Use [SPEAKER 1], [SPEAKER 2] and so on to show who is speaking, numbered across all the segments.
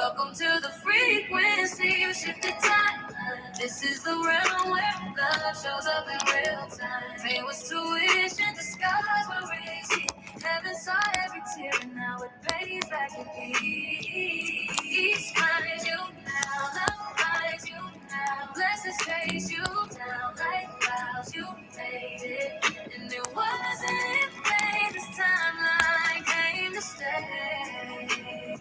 [SPEAKER 1] Welcome to the frequency. You shifted timeline. This is the realm where love shows up in real time. It was tuition, the skies were raising. Heaven saw every tear, and now it pays back in peace. Finds you now, love finds you now. Blessings chase you down like clouds. You made it, and it wasn't in vain. This timeline came to stay.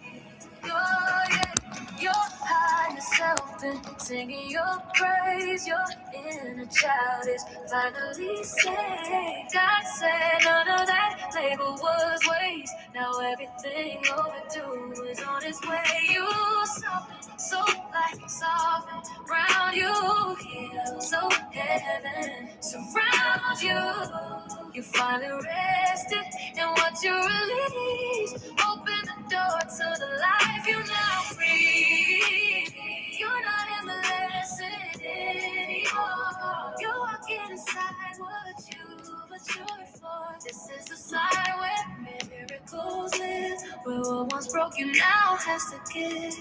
[SPEAKER 1] Your higher self been singing your praise. Your inner child is finally saved. God said none of that label was waste. Now everything overdue is on its way. You soften, so light, soften round you. Heal, so heaven surrounds you. You finally rested in what you released. Open the door to the life you now breathe. You're not in the lesson anymore. You're walking inside what you matured for. This is the side where miracles live. Where what once broke you now has to give.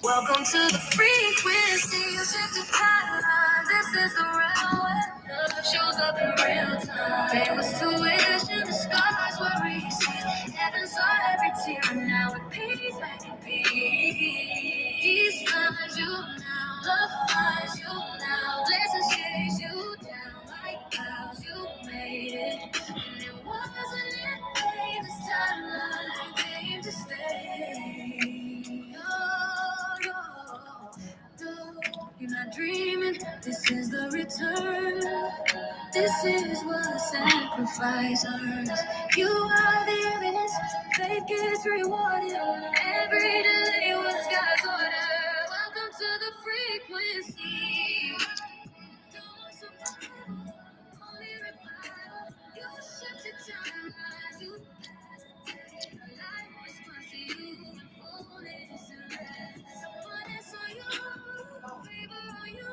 [SPEAKER 1] Welcome to the frequency. You shifted timeline. This is the realm where love shows up in real time. There was tuition, the skies were reaching. Heaven saw every tear, and now it pays back in peace. Peace finds you now, love finds you now. Blessings chase you down like clouds. You made it, and it wasn't in vain. This timeline came to stay. You're not dreaming, this is the return. This is what sacrifice earns. You are the evidence, faith gets rewarded. Every delay was God's order. Welcome to the frequency. Don't survive, only revival. You shifted timelines, you passed the day. Life responds to you, fullness and rest. Abundance on you, favor on you,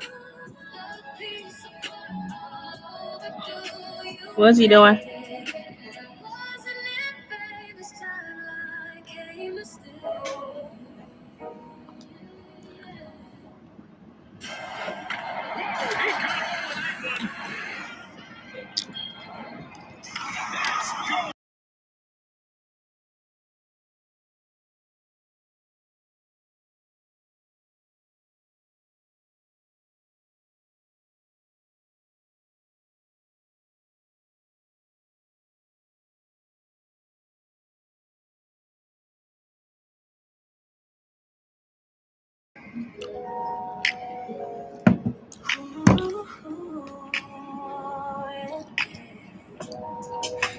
[SPEAKER 1] love, peace, support, all overdue. What's he doing? Wasn't in vain, this timeline came to stay.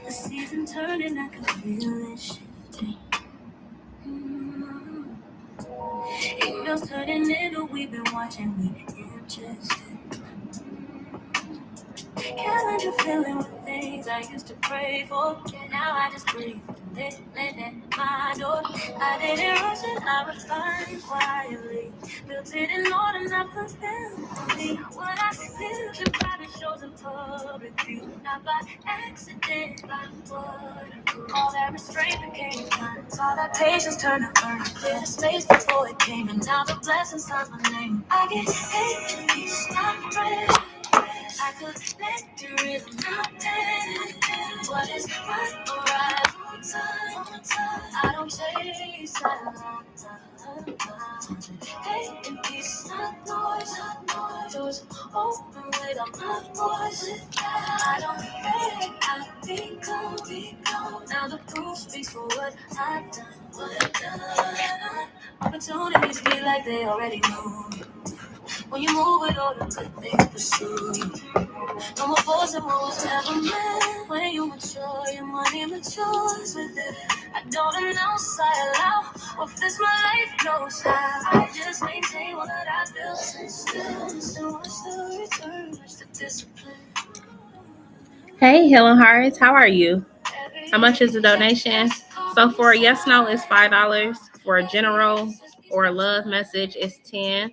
[SPEAKER 1] The season turning, I can feel it shifting. Emails turning into we've been watching, we interested. Calendar filling with things I used to pray for. Now I just breathe and let at my door. I didn't rush it, I refined quietly. Built it in order, not for them, for me. What I lived in private shows in public view. Not by accident, by what I grew. All that restraint became time. Saw that patience turn to burn. Clear the space before it came, and now the blessings sign my name. I get hate, peace, not bread. I could let you real nothing. What is right or right on time? I don't chase silence. Hate and peace, not noise. Doors open without my voice. I don't beg, I become. Now the proof speaks for what I've done. Opportunities feel like they already know me. When you move with all the good things pursue you. No more forcing what was never meant. When you mature, your money matures with it. I don't announce, I allow. Or fix my life knows how. I just maintain what I built and still watch the return, watch the discipline. Hey, Healing Hearts, how are you? How much is the donation? So for a yes, no, it's $5. For a general or a love message, it's $10.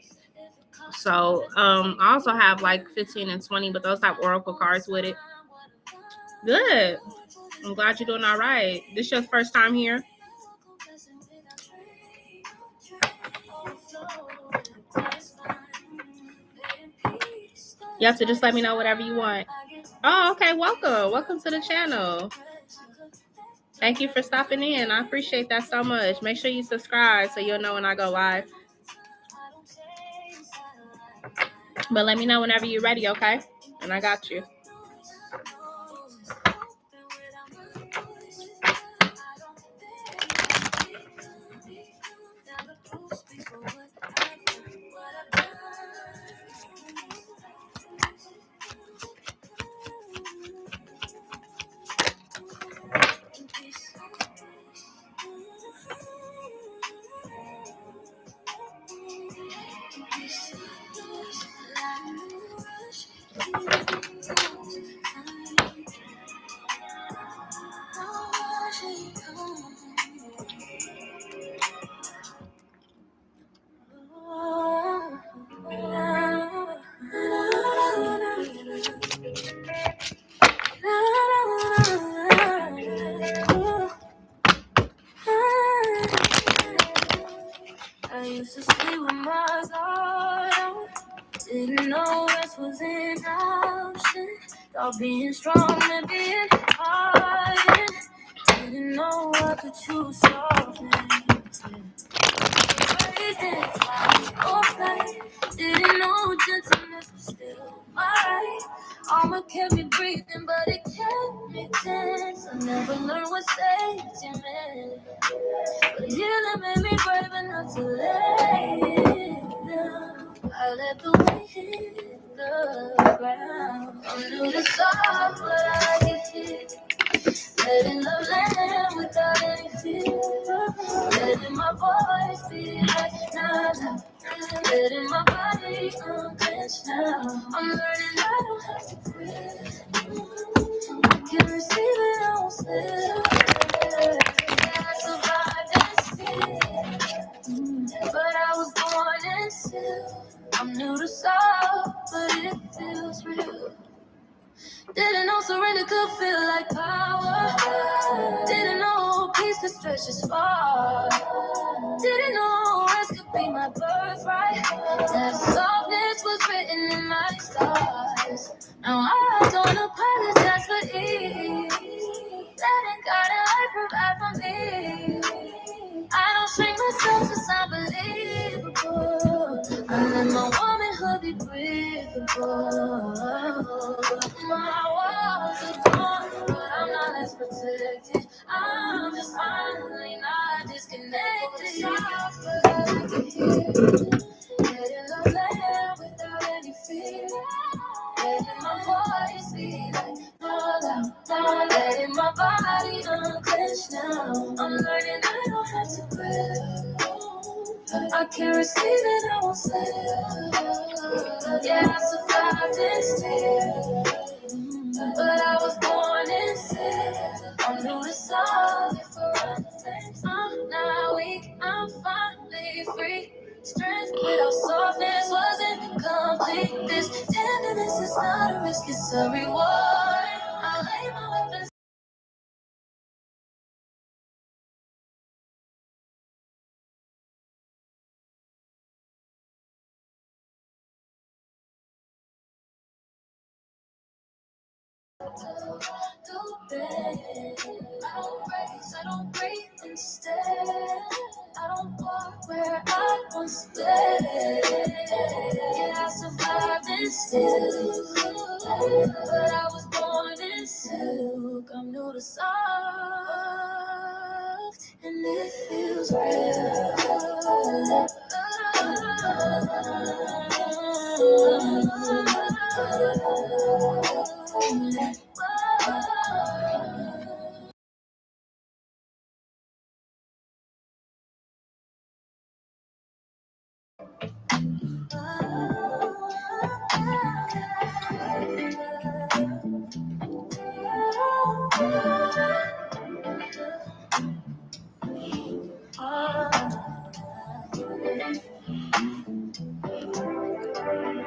[SPEAKER 1] So I also have like 15 and 20, but those have oracle cards with it. Good. I'm glad you're doing all right. This your first time here? You have to just let me know whatever you want. Oh, okay. Welcome. Welcome to the channel. Thank you for stopping in. I appreciate that so much. Make sure you subscribe so you'll know when I go live. But let me know whenever you're ready, okay? And I got you. I used to sleep with my guard out. Didn't know rest was an option. Thought being strong meant being hardened. Didn't know I could choose softness. Raised in no fight. Didn't know gentleness was still alright. Armor kept me breathing, but it kept me tense. I never learned what safety meant. But healing made me brave enough to lay it down. I let the weight hit the ground. I knew the soft, but I get hit. Letting the land without any fear. Letting my voice be like nah, nah. Letting my body unclench now. I'm learning I don't have to quit. I can receive it, I won't slip. Yeah, I survived and still. But I was born and still. I'm new to soft, but it feels real. Didn't know surrender could feel like power. Didn't know peace could stretch as far. Didn't know rest could be my birthright. That softness was written in my stars. Now I don't apologize for ease. Letting God and I provide for me. I don't shrink myself to sound believable. I let my womanhood be breathable. My walls are gone, but I'm not less protected. I'm just finally not disconnected. Soft, but I can hear. Letting love land without any fear. Letting my voice be like no doubt, no. Letting my body unclench now. I'm learning I don't have to quit. I can receive it, I won't slip. Yeah, I survived and still. But I was born in sin. I'm new to solve it for understanding. I'm not weak, I'm finally free. Strength without softness wasn't complete. This tenderness is not a risk, it's a reward. I lay my weapons. I don't race, I don't breathe instead. I don't walk where I once led. Yeah, I survived and still. But I was born in silk. I'm new to soft, and it feels real.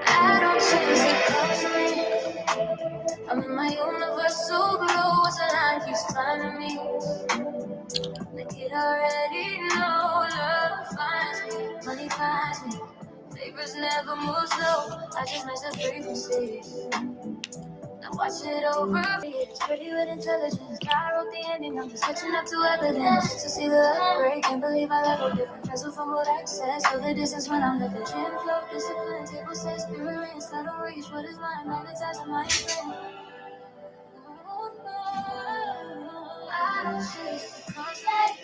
[SPEAKER 1] I don't chase it, come to me. I'm in my universal glow. It's a line keeps finding me. Like it already know love finds me, money finds me. Favors never move slow. I just match the frequency. Now watch it over. It's pretty with intelligence. I wrote the ending. I'm just catching up to evidence to see the upgrade. Can't believe I level different. Cancel from what access. So the distance when I'm looking. Gym flow, discipline, table set, spirit reigns. I don't reach what is mine. Magnetizing my brain. I don't see the conflict.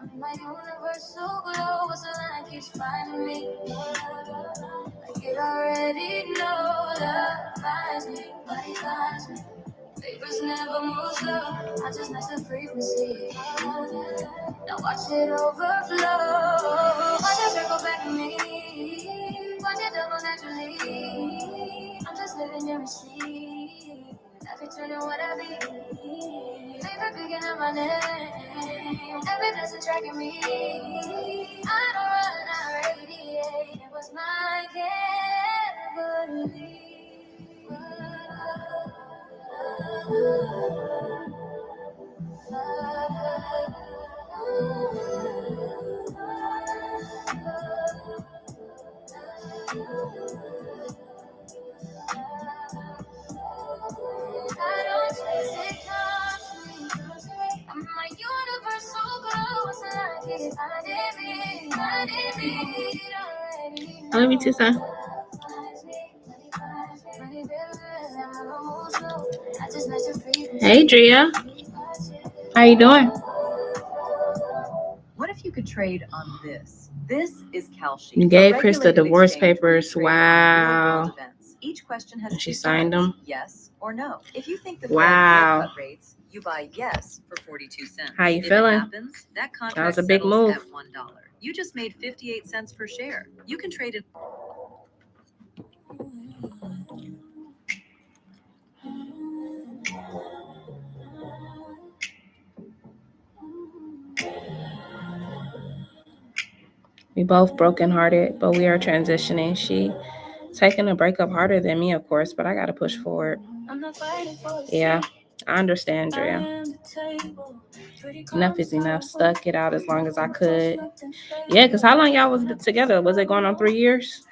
[SPEAKER 1] I'm in my universal glow. What's the line that keeps finding me? Like it already know that finds me, body finds me. Favors never move slow. I just match the frequency. Now watch it overflow. Watch it circle back to me. Watch it double naturally. I'm just living in receipt. Every turn in what I be. Favor picking up my name. Every blessing tracking me. I don't run, I radiate. It was my can't believe. I love you too, son. Hey, Drea. How you doing?
[SPEAKER 2] What if you could trade on this? This is Kalshi.
[SPEAKER 1] You gave Chris the divorce papers. Wow.
[SPEAKER 2] Each question has
[SPEAKER 1] and she signed them.
[SPEAKER 2] Yes or no. If you think the
[SPEAKER 1] wow.
[SPEAKER 2] Fed will cut rates, you buy yes for 42 cents.
[SPEAKER 1] How you
[SPEAKER 2] if
[SPEAKER 1] feeling?
[SPEAKER 2] It happens, that contract
[SPEAKER 1] was a big move.
[SPEAKER 2] At $1. You just made 58 cents per share. You can trade it.
[SPEAKER 1] We both brokenhearted, but we are transitioning. She taking a breakup harder than me, of course, but I got to push forward. Yeah, I understand, Drea. Enough is enough. Stuck it out as long as I could. Yeah, because how long y'all was together? Was it going on 3 years?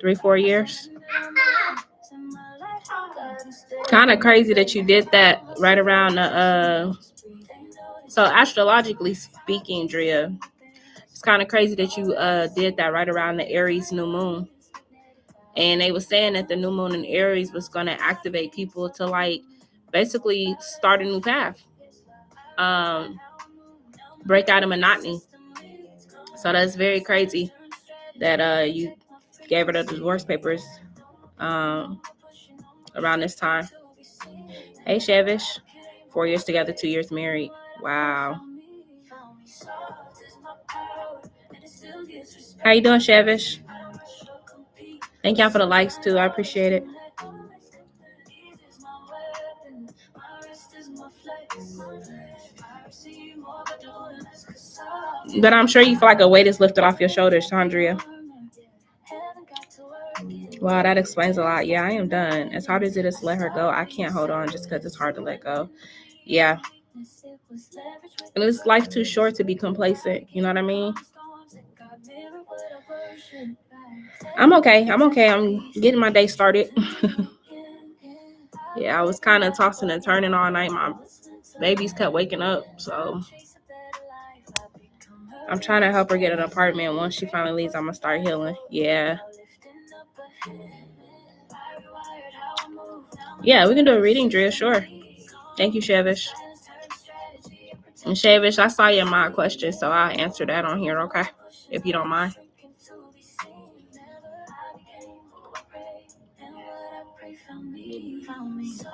[SPEAKER 1] 3-4 years? Kind of crazy that you did that right around the, so astrologically speaking, Drea, it's kind of crazy that you did that right around the Aries new moon. And they were saying that the new moon in Aries was going to activate people to like basically start a new path, break out of monotony. So that's very crazy that you gave her the divorce papers around this time. Hey, Shevish. 4 years together, 2 years married. Wow. How you doing, Shevish? Thank y'all for the likes, too. I appreciate it. But I'm sure you feel like a weight is lifted off your shoulders, Chandria. Wow, that explains a lot. Yeah, I am done. As hard as it is to let her go, I can't hold on just because it's hard to let go. Yeah. And it's life too short to be complacent. You know what I mean? I'm okay. I'm getting my day started. Yeah, I was kind of tossing and turning all night. My babies kept waking up, so I'm trying to help her get an apartment. Once she finally leaves, I'm going to start healing. Yeah. Yeah, we can do a reading, Drea, sure. Thank you, Shevish. And Shevish, I saw your mod question, so I'll answer that on here, okay? If you don't mind.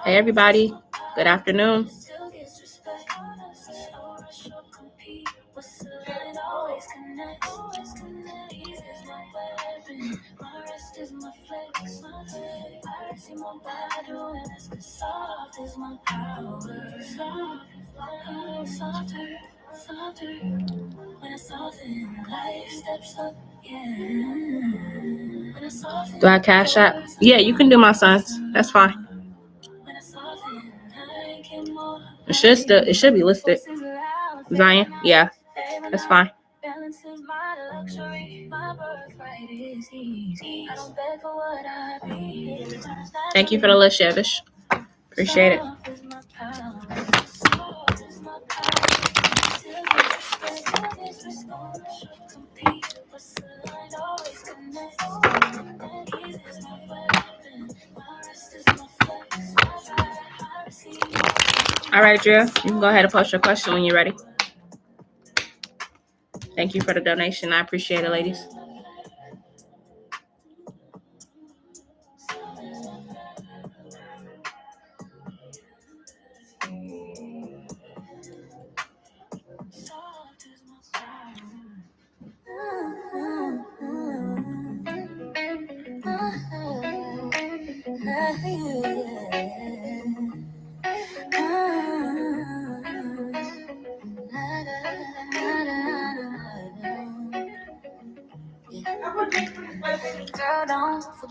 [SPEAKER 1] Hey, everybody. Good afternoon. Do I cash out? Yeah, you can do my sons. That's fine. It should be listed. Zion? Yeah, that's fine. Thank you for the list, Shevish. Appreciate it. All right, Drew, you can go ahead and post your question when you're ready. Thank you for the donation. I appreciate it, ladies.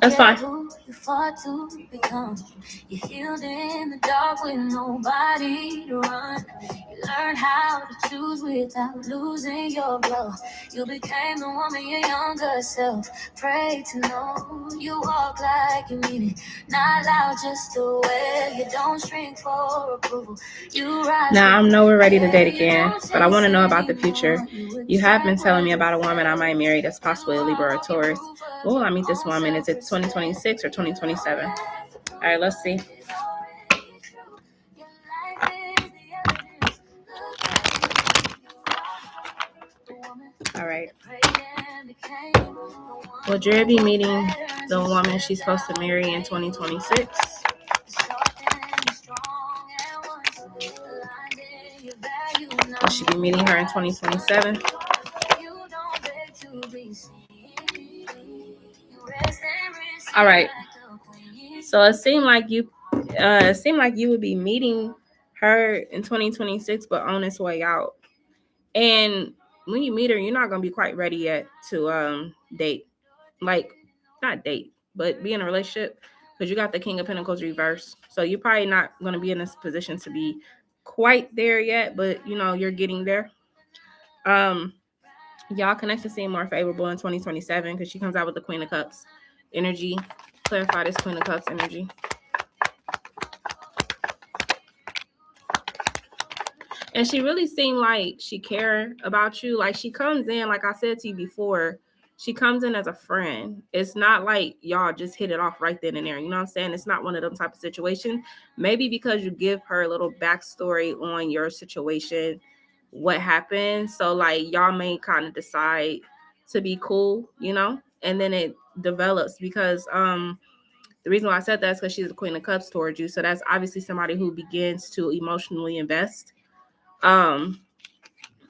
[SPEAKER 1] That's fine. Who you fought to become. You healed in the dark with nobody to run. You learned how to choose without losing your glow. You became the woman your younger self. Pray to know you walk like you mean it. Not loud, just aware. You don't shrink for approval. You rise. Now I know we're ready to date again, but I want to know about the future. You have been telling me about a woman I might marry that's possibly a Libra or a Taurus. When will I meet this woman? Is it 2026 or 2027? All right, let's see. All right. Will Drea be meeting the woman she's supposed to marry in 2026? Will she be meeting her in 2027? All right. So it seemed like you would be meeting her in 2026, but on its way out. And when you meet her, you're not gonna be quite ready yet to date. Like, not date, but be in a relationship, because you got the King of Pentacles reverse. So you're probably not gonna be in this position to be quite there yet, but you're getting there. Y'all connection seem more favorable in 2027 because she comes out with the Queen of Cups energy. Clarify this Queen of Cups energy. And she really seemed like she cared about you. Like, she comes in, like I said to you before, she comes in as a friend. It's not like y'all just hit it off right then and there. You know what I'm saying? It's not one of them type of situations. Maybe because you give her a little backstory on your situation, what happened. So like y'all may kind of decide to be cool, and then it develops because the reason why I said that is because she's the Queen of Cups towards you. So that's obviously somebody who begins to emotionally invest. And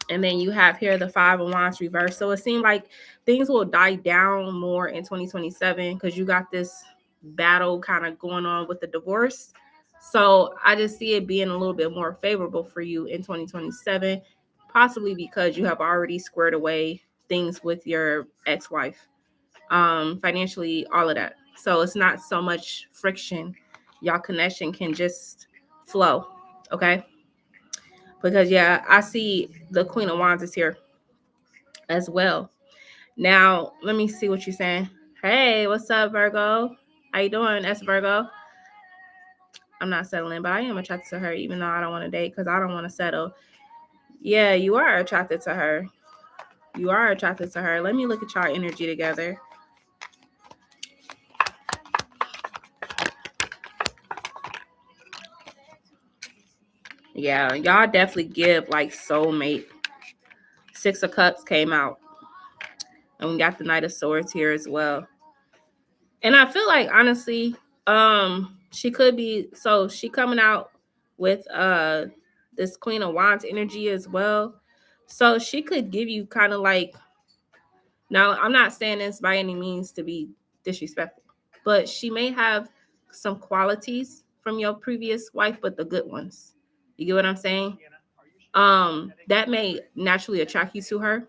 [SPEAKER 1] then you have here the Five of Wands reverse. So it seemed like things will die down more in 2027 because you got this battle kind of going on with the divorce. So I just see it being a little bit more favorable for you in 2027, possibly because you have already squared away things with your ex-wife, financially, all of that. So it's not so much friction. Y'all connection can just flow, okay? Because, yeah, I see the Queen of Wands is here as well. Now, let me see what you're saying. Hey, what's up, Virgo? How you doing, S Virgo? I'm not settling, but I am attracted to her, even though I don't want to date because I don't want to settle. Yeah, you are attracted to her. You are attracted to her. Let me look at y'all energy together. Yeah, y'all definitely give like soulmate. Six of Cups came out. And we got the Knight of Swords here as well. And I feel like, honestly, she could be, so she coming out with this Queen of Wands energy as well. So she could give you kind of like, now I'm not saying this by any means to be disrespectful, but she may have some qualities from your previous wife, but the good ones. You get what I'm saying? That may naturally attract you to her.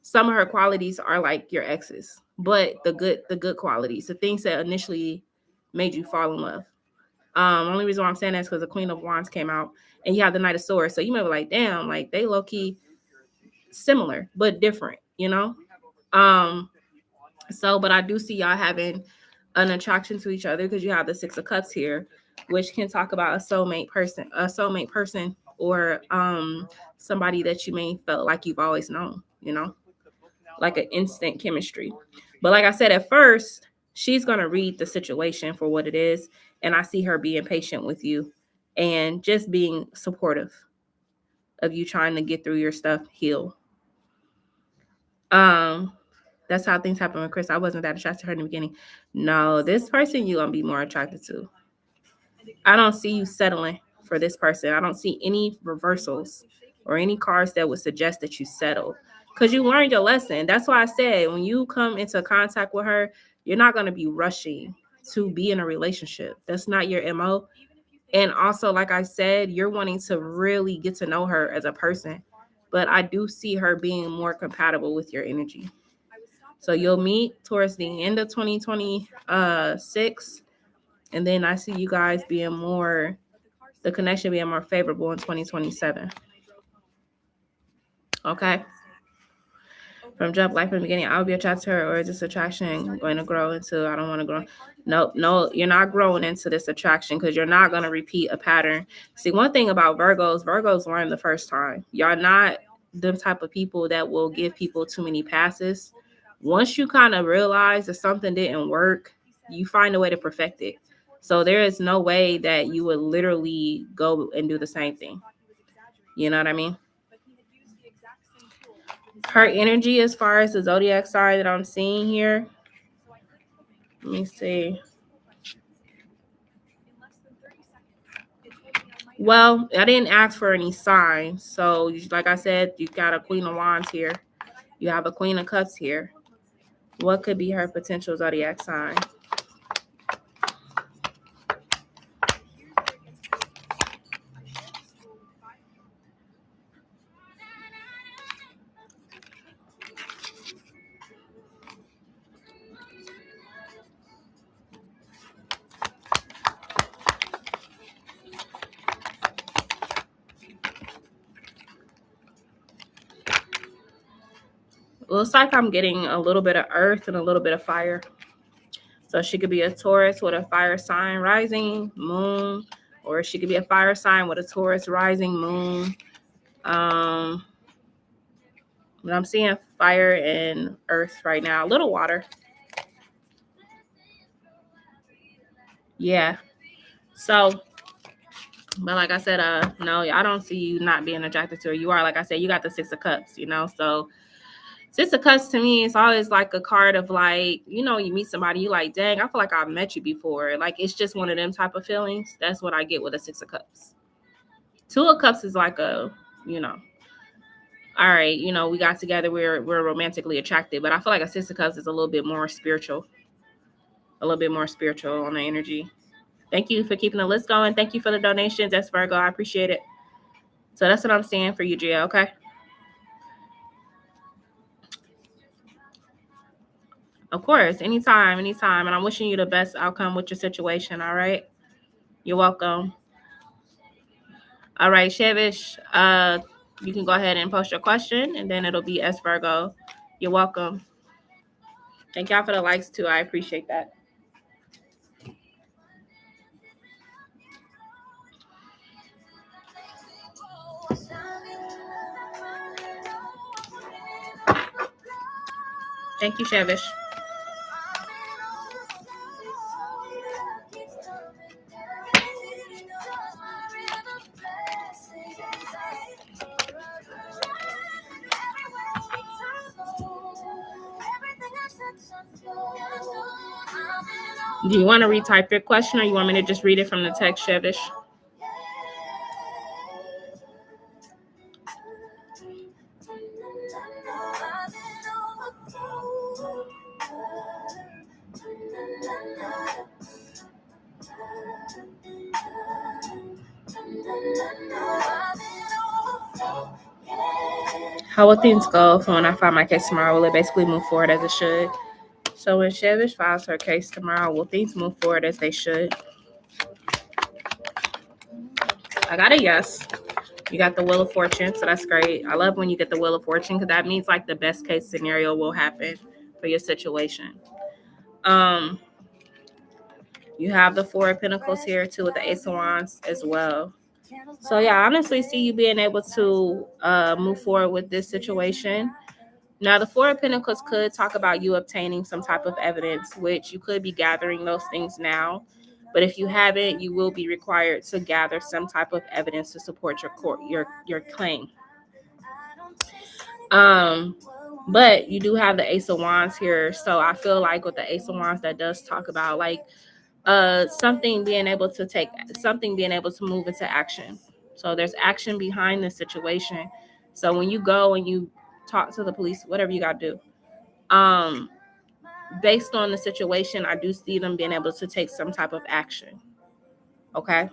[SPEAKER 1] Some of her qualities are like your ex's, but the good qualities, the things that initially made you fall in love. Only reason why I'm saying that is because the Queen of Wands came out and you have the Knight of Swords. So you may be like, damn, like they low key similar, but different, So, but I do see y'all having an attraction to each other because you have the Six of Cups here, which can talk about a soulmate person, or somebody that you may felt like you've always known, like an instant chemistry. But like I said, at first, she's gonna read the situation for what it is, and I see her being patient with you and just being supportive of you trying to get through your stuff, heal. That's how things happen with Chris. I wasn't that attracted to her in the beginning. No, this person you're gonna be more attracted to. I don't see you settling for this person. I don't see any reversals or any cards that would suggest that you settle, because you learned your lesson. That's why I said when you come into contact with her, you're not going to be rushing to be in a relationship. That's not your MO. And also, like I said, you're wanting to really get to know her as a person. But I do see her being more compatible with your energy. So you'll meet towards the end of 2026. And then I see you guys being more, the connection being more favorable in 2027. Okay? From jump, like from the beginning, I'll be attracted to her, or is this attraction going to grow into, I don't want to grow? No, you're not growing into this attraction because you're not going to repeat a pattern. See, one thing about Virgos learn the first time. Y'all not them type of people that will give people too many passes. Once you kind of realize that something didn't work, you find a way to perfect it. So there is no way that you would literally go and do the same thing. You know what I mean? Her energy as far as the zodiac sign that I'm seeing here. Let me see. Well, I didn't ask for any signs. So, like I said, you got a Queen of Wands here. You have a Queen of Cups here. What could be her potential zodiac sign? Looks like I'm getting a little bit of earth and a little bit of fire. So she could be a Taurus with a fire sign rising, moon, or she could be a fire sign with a Taurus rising, moon. But I'm seeing fire and earth right now. A little water. Yeah. So, but like I said, no, I don't see you not being attracted to her. You are, like I said, you got the Six of Cups, So Six of Cups to me, it's always like a card of like, you meet somebody, you like, dang, I feel like I've met you before. Like, it's just one of them type of feelings. That's what I get with a Six of Cups. Two of Cups is like a, all right, we got together, we're romantically attracted. But I feel like a Six of Cups is a little bit more spiritual. A little bit more spiritual on the energy. Thank you for keeping the list going. Thank you for the donations. That's Virgo. I appreciate it. So that's what I'm saying for you, Gia, okay? Of course, anytime. And I'm wishing you the best outcome with your situation, all right? You're welcome. All right, Shevish, you can go ahead and post your question, and then it'll be S Virgo. You're welcome. Thank y'all for the likes, too. I appreciate that. Thank you, Shevish. Do you want to retype your question, or you want me to just read it from the text, Shevish? How will things go for when I file my case tomorrow? Will it basically move forward as it should? So when Shevish files her case tomorrow, will things move forward as they should? I got a yes. You got the Wheel of Fortune, so that's great. I love when you get the Wheel of Fortune because that means like the best case scenario will happen for your situation. You have the Four of Pentacles here too with the Ace of Wands as well. So yeah, I honestly see you being able to move forward with this situation. Now, the Four of Pentacles could talk about you obtaining some type of evidence, which you could be gathering those things now. But if you haven't, you will be required to gather some type of evidence to support your claim. But you do have the Ace of Wands here, so I feel like with the Ace of Wands, that does talk about like something being able to move into action. So there's action behind the situation. So when you go and you talk to the police, whatever you got to do, based on the situation, I do see them being able to take some type of action. Okay.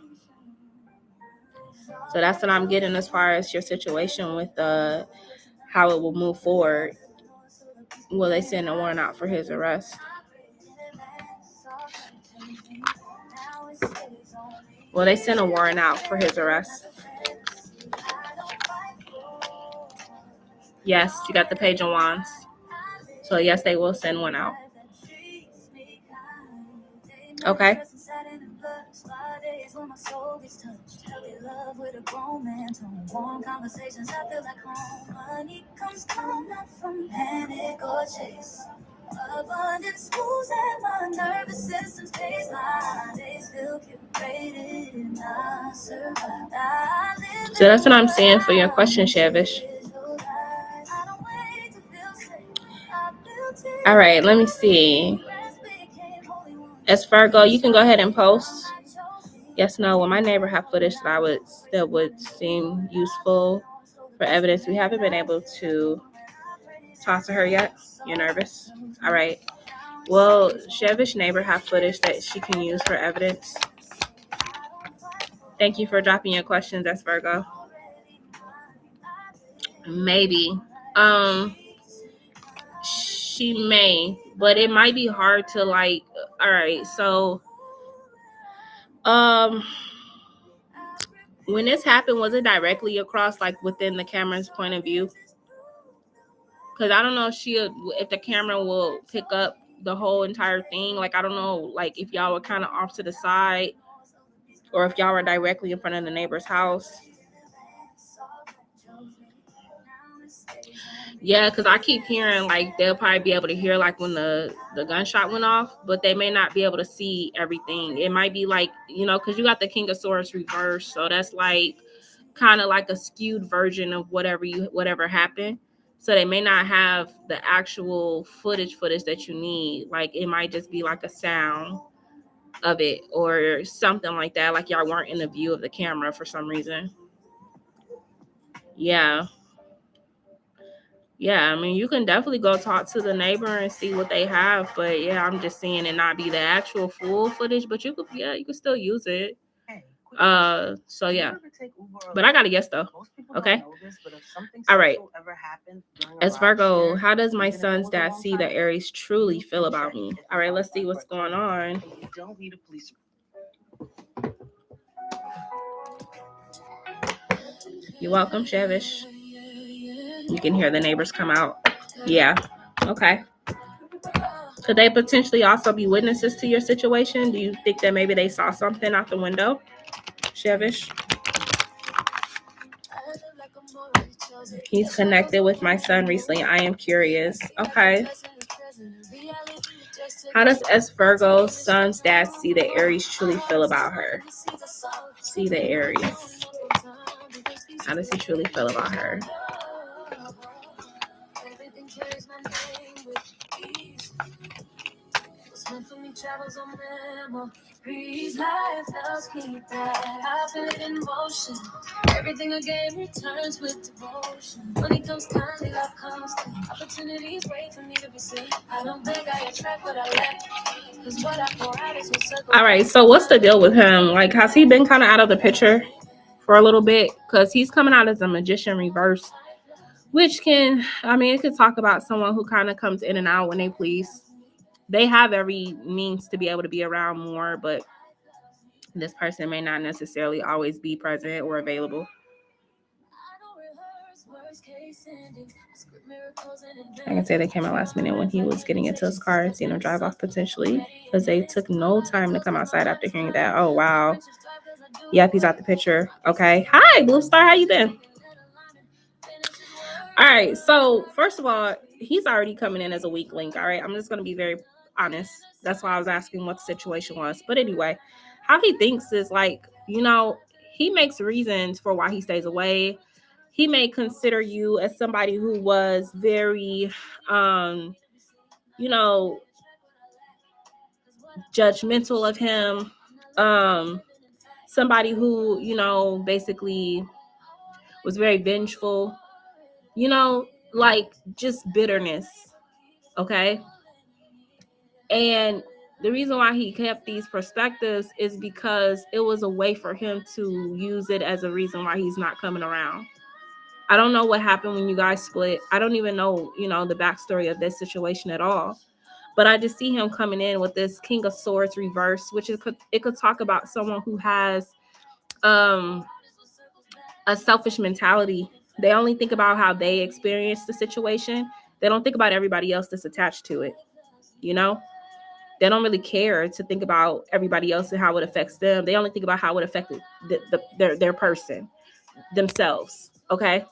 [SPEAKER 1] So that's what I'm getting as far as your situation with how it will move forward. Will they send a warrant out for his arrest? Will they send a warrant out for his arrest? Yes, you got the Page of Wands. So yes, they will send one out. Okay. Abundance moves and my nervous system's baseline. Days feel curated and I survive. So that's what I'm saying for your question, Shavish. All right, let me see. As Virgo, you can go ahead and post. Yes, no. Will my neighbor have footage that would seem useful for evidence? We haven't been able to talk to her yet. You're nervous? All right. Will Shavish neighbor have footage that she can use for evidence? Thank you for dropping your questions. That's Virgo. Maybe. She may, but it might be hard to like. All right, so when this happened, was it directly across, like within the camera's point of view? Because I don't know if the camera will pick up the whole entire thing. Like, I don't know, like if y'all were kind of off to the side or if y'all were directly in front of the neighbor's house. Yeah, because I keep hearing like they'll probably be able to hear like when the gunshot went off, but they may not be able to see everything. It might be like, because you got the King of Swords reversed, so that's like kind of like a skewed version of whatever happened. So they may not have the actual footage that you need. Like it might just be like a sound of it or something like that. Like y'all weren't in the view of the camera for some reason. Yeah. Yeah, I mean, you can definitely go talk to the neighbor and see what they have. But yeah, I'm just seeing it not be the actual full footage, but you could still use it. So yeah. But I got a yes though. Okay. All right. As Virgo, how does my son's dad see that Aries truly feel about me? All right, let's see what's going on. You're welcome, Shavish. You can hear the neighbors come out. Yeah. Okay. Could they potentially also be witnesses to your situation? Do you think that maybe they saw something out the window? Shavish? He's connected with my son recently. I am curious. Okay. How does S. Virgo's son's dad see that Aries truly feel about her? See the Aries. How does he truly feel about her? Everything again returns with devotion. Money comes kindly, love comes clean. Opportunities wait for me to be seen. I don't think I attract what I lack. Cause what I pour out is what's circle. All right, so what's the deal with him? Like, has he been kind of out of the picture for a little bit? Because he's coming out as a magician reverse, which it could talk about someone who kind of comes in and out when they please. They have every means to be able to be around more, but this person may not necessarily always be present or available. I can say they came out last minute when he was getting into his car and seeing him drive off potentially, because they took no time to come outside after hearing that. Oh, wow. Yep, he's out the picture. Okay. Hi, Blue Star. How you been? All right. So, first of all, he's already coming in as a weak link. All right. I'm just going to be very honest. That's why I was asking what the situation was. But anyway, how he thinks is like, he makes reasons for why he stays away. He may consider you as somebody who was very, judgmental of him. Somebody who, basically was very vengeful, like just bitterness. Okay. And the reason why he kept these perspectives is because it was a way for him to use it as a reason why he's not coming around. I don't know what happened when you guys split. I don't even know, the backstory of this situation at all. But I just see him coming in with this King of Swords reverse, which it could talk about someone who has a selfish mentality. They only think about how they experience the situation. They don't think about everybody else that's attached to it. They don't really care to think about everybody else and how it affects them. They only think about how it affected their person, themselves. Okay.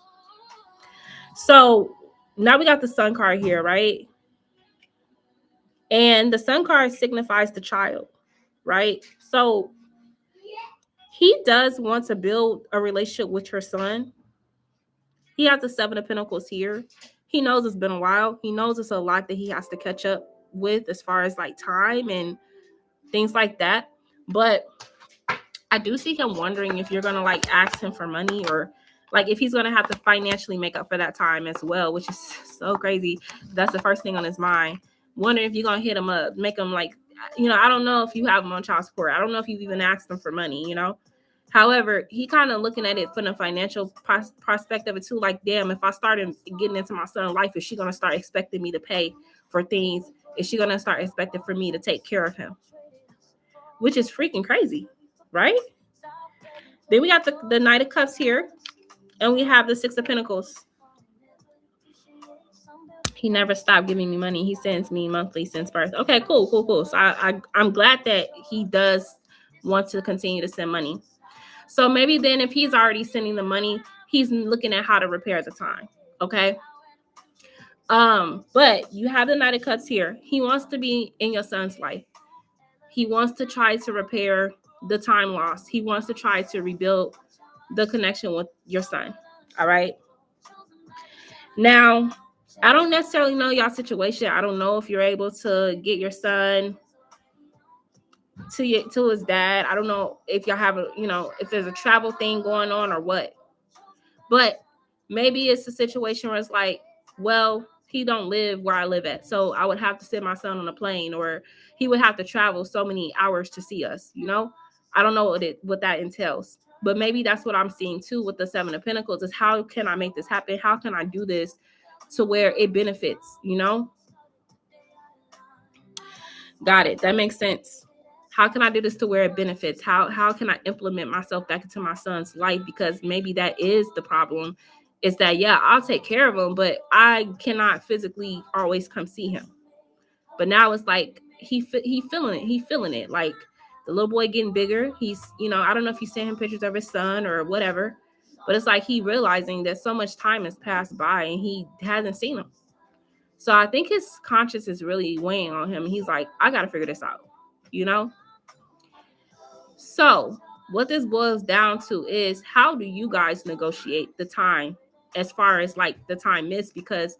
[SPEAKER 1] So now we got the Sun card here, right? And the Sun card signifies the child, right? So he does want to build a relationship with your son. He has the Seven of Pentacles here. He knows it's been a while. He knows it's a lot that he has to catch up with as far as like time and things like that. But I do see him wondering if you're going to like ask him for money, or like if he's going to have to financially make up for that time as well, which is so crazy. That's the first thing on his mind. Wondering if you're going to hit him up, make him like, I don't know if you have him on child support. I don't know if you've even asked him for money, However, he kind of looking at it from the financial prospect of it too. Like, damn, if I started getting into my son's life, is she going to start expecting me to pay for things? Is she going to start expecting for me to take care of him? Which is freaking crazy, right? Then we got the Knight of Cups here, and we have the Six of Pentacles. He never stopped giving me money. He sends me monthly since birth. Okay, cool. So I'm glad that he does want to continue to send money. So maybe then if he's already sending the money, he's looking at how to repair the time. Okay. But you have the Knight of Cups here. He wants to be in your son's life. He wants to try to repair the time lost. He wants to try to rebuild the connection with your son. All right. Now, I don't necessarily know y'all situation. I don't know if you're able to get your son to his dad. I don't know if y'all have if there's a travel thing going on or what. But maybe it's a situation where it's like, well, he don't live where I live at, so I would have to send my son on a plane, or he would have to travel so many hours to see us. I don't know what that entails, but maybe that's what I'm seeing too with the Seven of Pentacles is how can I make this happen? How can I do this to where it benefits? Got it. That makes sense. How can I do this to where it benefits? How can I implement myself back into my son's life? Because maybe that is the problem. Is that, yeah, I'll take care of him, but I cannot physically always come see him. But now it's like he feeling it. He feeling it. Like the little boy getting bigger. He's, I don't know if you sent him pictures of his son or whatever, but it's like he realizing that so much time has passed by and he hasn't seen him. So I think his conscience is really weighing on him. He's like, I got to figure this out, So what this boils down to is how do you guys negotiate the time as far as like the time missed? Because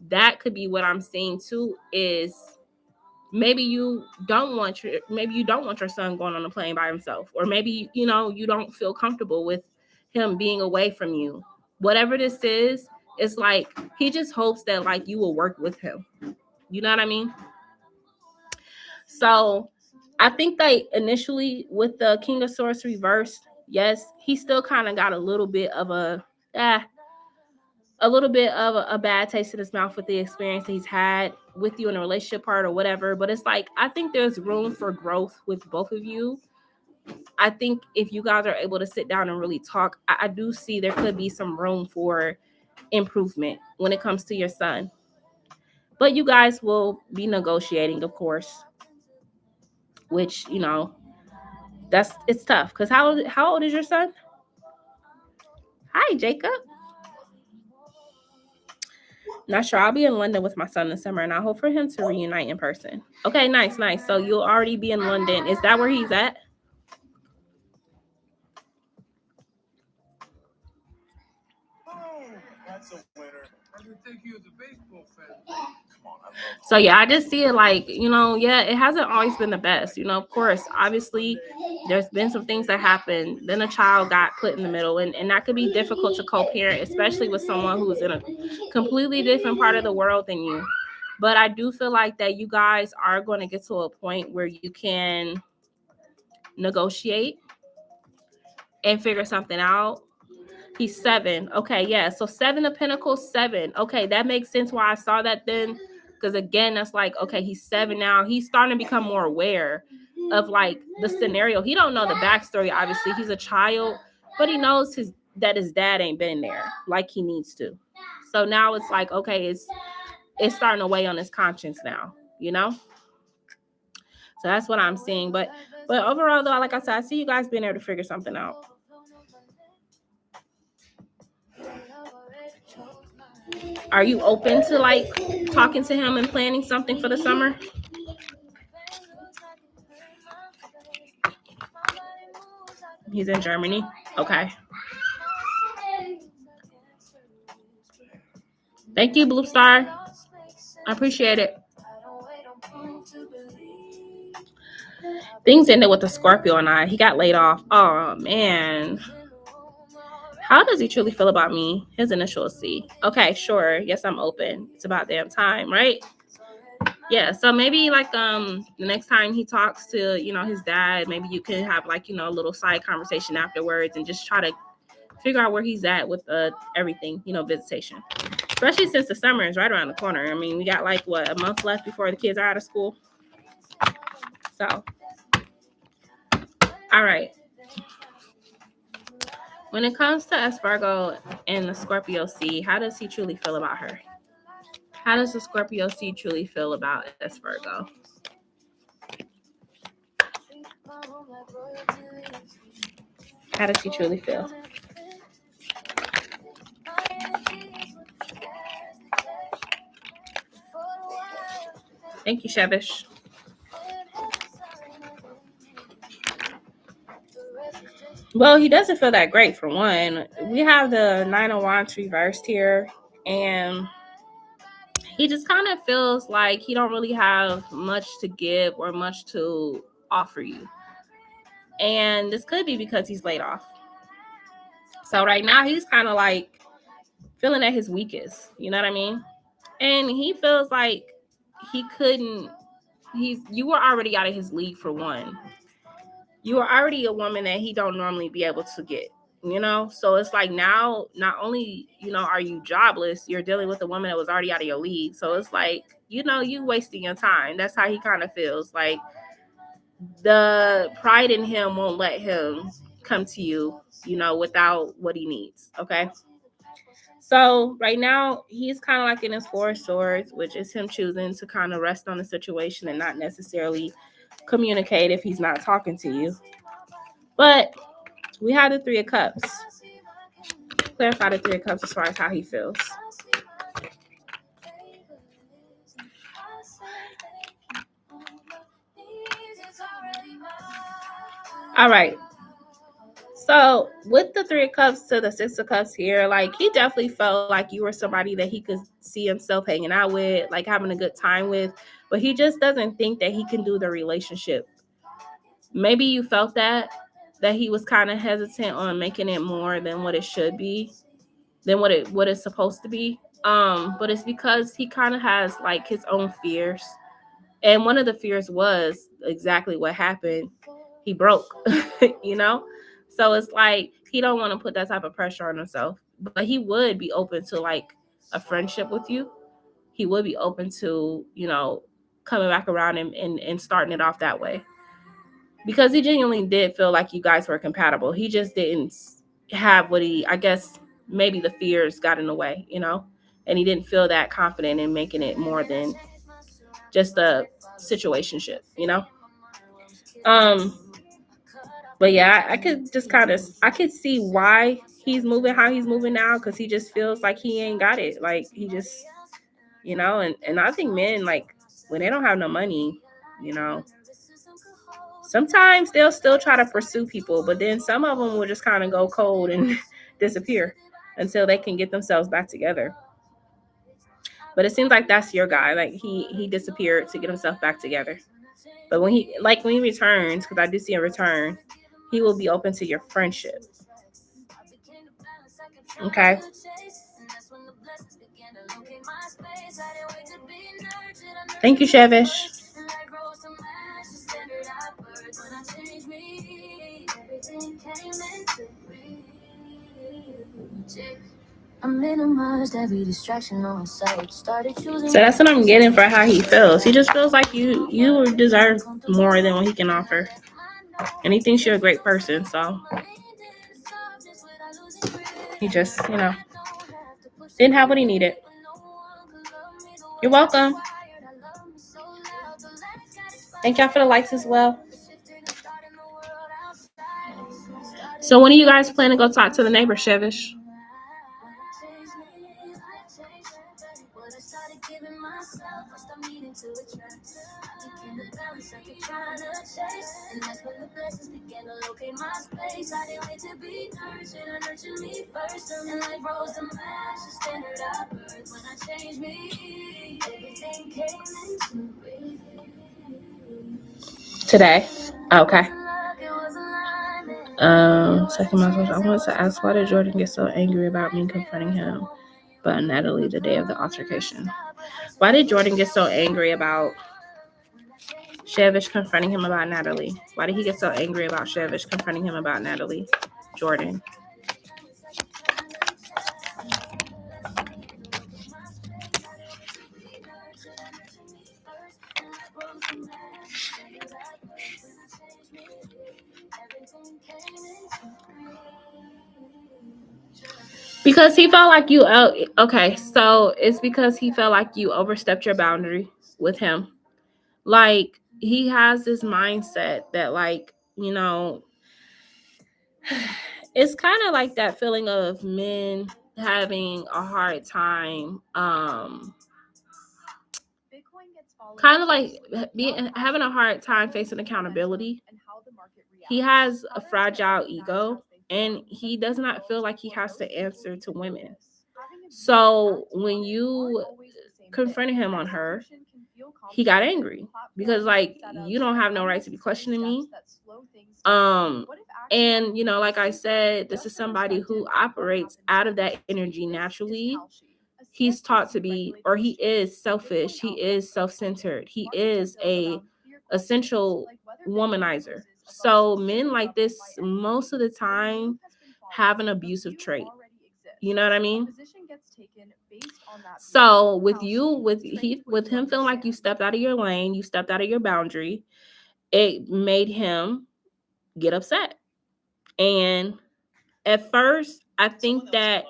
[SPEAKER 1] that could be what I'm seeing too is maybe you don't want your son going on a plane by himself, or maybe, you don't feel comfortable with him being away from you. Whatever this is, it's like he just hopes that like you will work with him. You know what I mean? So I think that initially with the King of Swords reversed, yes, he still kind of got a little bit of a bad taste in his mouth with the experience that he's had with you in a relationship part or whatever. But it's like, I think there's room for growth with both of you. I think if you guys are able to sit down and really talk, I do see there could be some room for improvement when it comes to your son. But you guys will be negotiating, of course, which, it's tough. Because how old is your son? Hi, Jacob. Not sure. I'll be in London with my son this summer, and I hope for him to reunite in person. Okay, nice. So you'll already be in London. Is that where he's at?
[SPEAKER 3] That's a winner. I didn't think he was a baseball fan. Come on,
[SPEAKER 1] So yeah, I just see it like, it hasn't always been the best. Of course, obviously, there's been some things that happened. Then a child got put in the middle, and that could be difficult to co-parent, especially with someone who's in a completely different part of the world than you. But I do feel like that you guys are going to get to a point where you can negotiate and figure something out. He's 7. Okay, yeah. So 7 of Pentacles, 7. Okay, that makes sense why I saw that then. Because again, that's like, okay, he's 7 now. He's starting to become more aware of like the scenario. He don't know the backstory, obviously. He's a child, but he knows that his dad ain't been there like he needs to. So now it's like, okay, it's starting to weigh on his conscience now, So that's what I'm seeing. But overall, though, like I said, I see you guys being able to figure something out. Are you open to like talking to him and planning something for the summer? He's in Germany. Okay. Thank you, Blue Star. I appreciate it. Things ended with a Scorpio and I. He got laid off. Oh, man. How does he truly feel about me? His initial C. Okay, sure. Yes, I'm open. It's about damn time, right? Yeah, so maybe like the next time he talks to, his dad, maybe you can have like, a little side conversation afterwards and just try to figure out where he's at with everything, visitation. Especially since the summer is right around the corner. I mean, we got like, a month left before the kids are out of school. So, all right. When it comes to Virgo and the Scorpio C, how does he truly feel about her? How does the Scorpio C truly feel about Virgo? How does he truly feel? Thank you, Shevish. Well, he doesn't feel that great, for one. We have the 9 of Wands reversed here, and he just kind of feels like he don't really have much to give or much to offer you. And this could be because he's laid off. So right now he's kind of like feeling at his weakest, you know what I mean? And he feels like you were already out of his league, for one. You are already a woman that he don't normally be able to get, So it's like now, not only, are you jobless, you're dealing with a woman that was already out of your league. So it's like, you wasting your time. That's how he kind of feels. Like the pride in him won't let him come to you, without what he needs. Okay. So right now he's kind of like in his 4 of Swords, which is him choosing to kind of rest on the situation and not necessarily communicate if he's not talking to you. But we have the 3 of Cups. Clarify the 3 of Cups as far as how he feels. All right. So with the 3 of Cups to the 6 of Cups here, like he definitely felt like you were somebody that he could see himself hanging out with, like having a good time with, but he just doesn't think that he can do the relationship. Maybe you felt that he was kind of hesitant on making it more than what it should be, than what it's supposed to be. But it's because he kind of has like his own fears. And one of the fears was exactly what happened. He broke, So it's like he don't want to put that type of pressure on himself. But he would be open to like a friendship with you. He would be open to, coming back around and starting it off that way. Because he genuinely did feel like you guys were compatible. He just didn't have what I guess maybe the fears got in the way, and he didn't feel that confident in making it more than just a situationship, But yeah, I could just I could see why he's moving how he's moving now, because he just feels like he ain't got it. Like he just, and I think men, like, when they don't have no money, sometimes they'll still try to pursue people, but then some of them will just kind of go cold and disappear until they can get themselves back together. But it seems like that's your guy. Like he disappeared to get himself back together. But when he returns, because I do see a return, he will be open to your friendship. Okay. Thank you, Shevish. So that's what I'm getting for how he feels. He just feels like you deserve more than what he can offer. And he thinks you're a great person, so he just, didn't have what he needed. You're welcome. Thank y'all for the likes as well. So when are you guys planning to go talk to the neighbor, Shevish? Today? Okay. Second message. I wanted to ask, why did Jordan get so angry about me confronting him about Natalie the day of the altercation? Why did Jordan get so angry about Shevish confronting him about Natalie? Why did he get so angry about Shevish confronting him about Natalie? Jordan. Because he felt like you, okay, so it's because he felt like you overstepped your boundary with him. Like, he has this mindset that, like, it's kind of like that feeling of men having a hard time, kind of like having a hard time facing accountability. He has a fragile ego, and he does not feel like he has to answer to women. So when you confronted him on her, he got angry because, like, you don't have no right to be questioning me. And like I said, this is somebody who operates out of that energy naturally. He's taught to be, or he is selfish. He is self-centered. He is a essential womanizer. So men like this most of the time have an abusive trait. You know what I mean? So with him feeling like you stepped out of your lane, you stepped out of your boundary, it made him get upset. And at first, I think that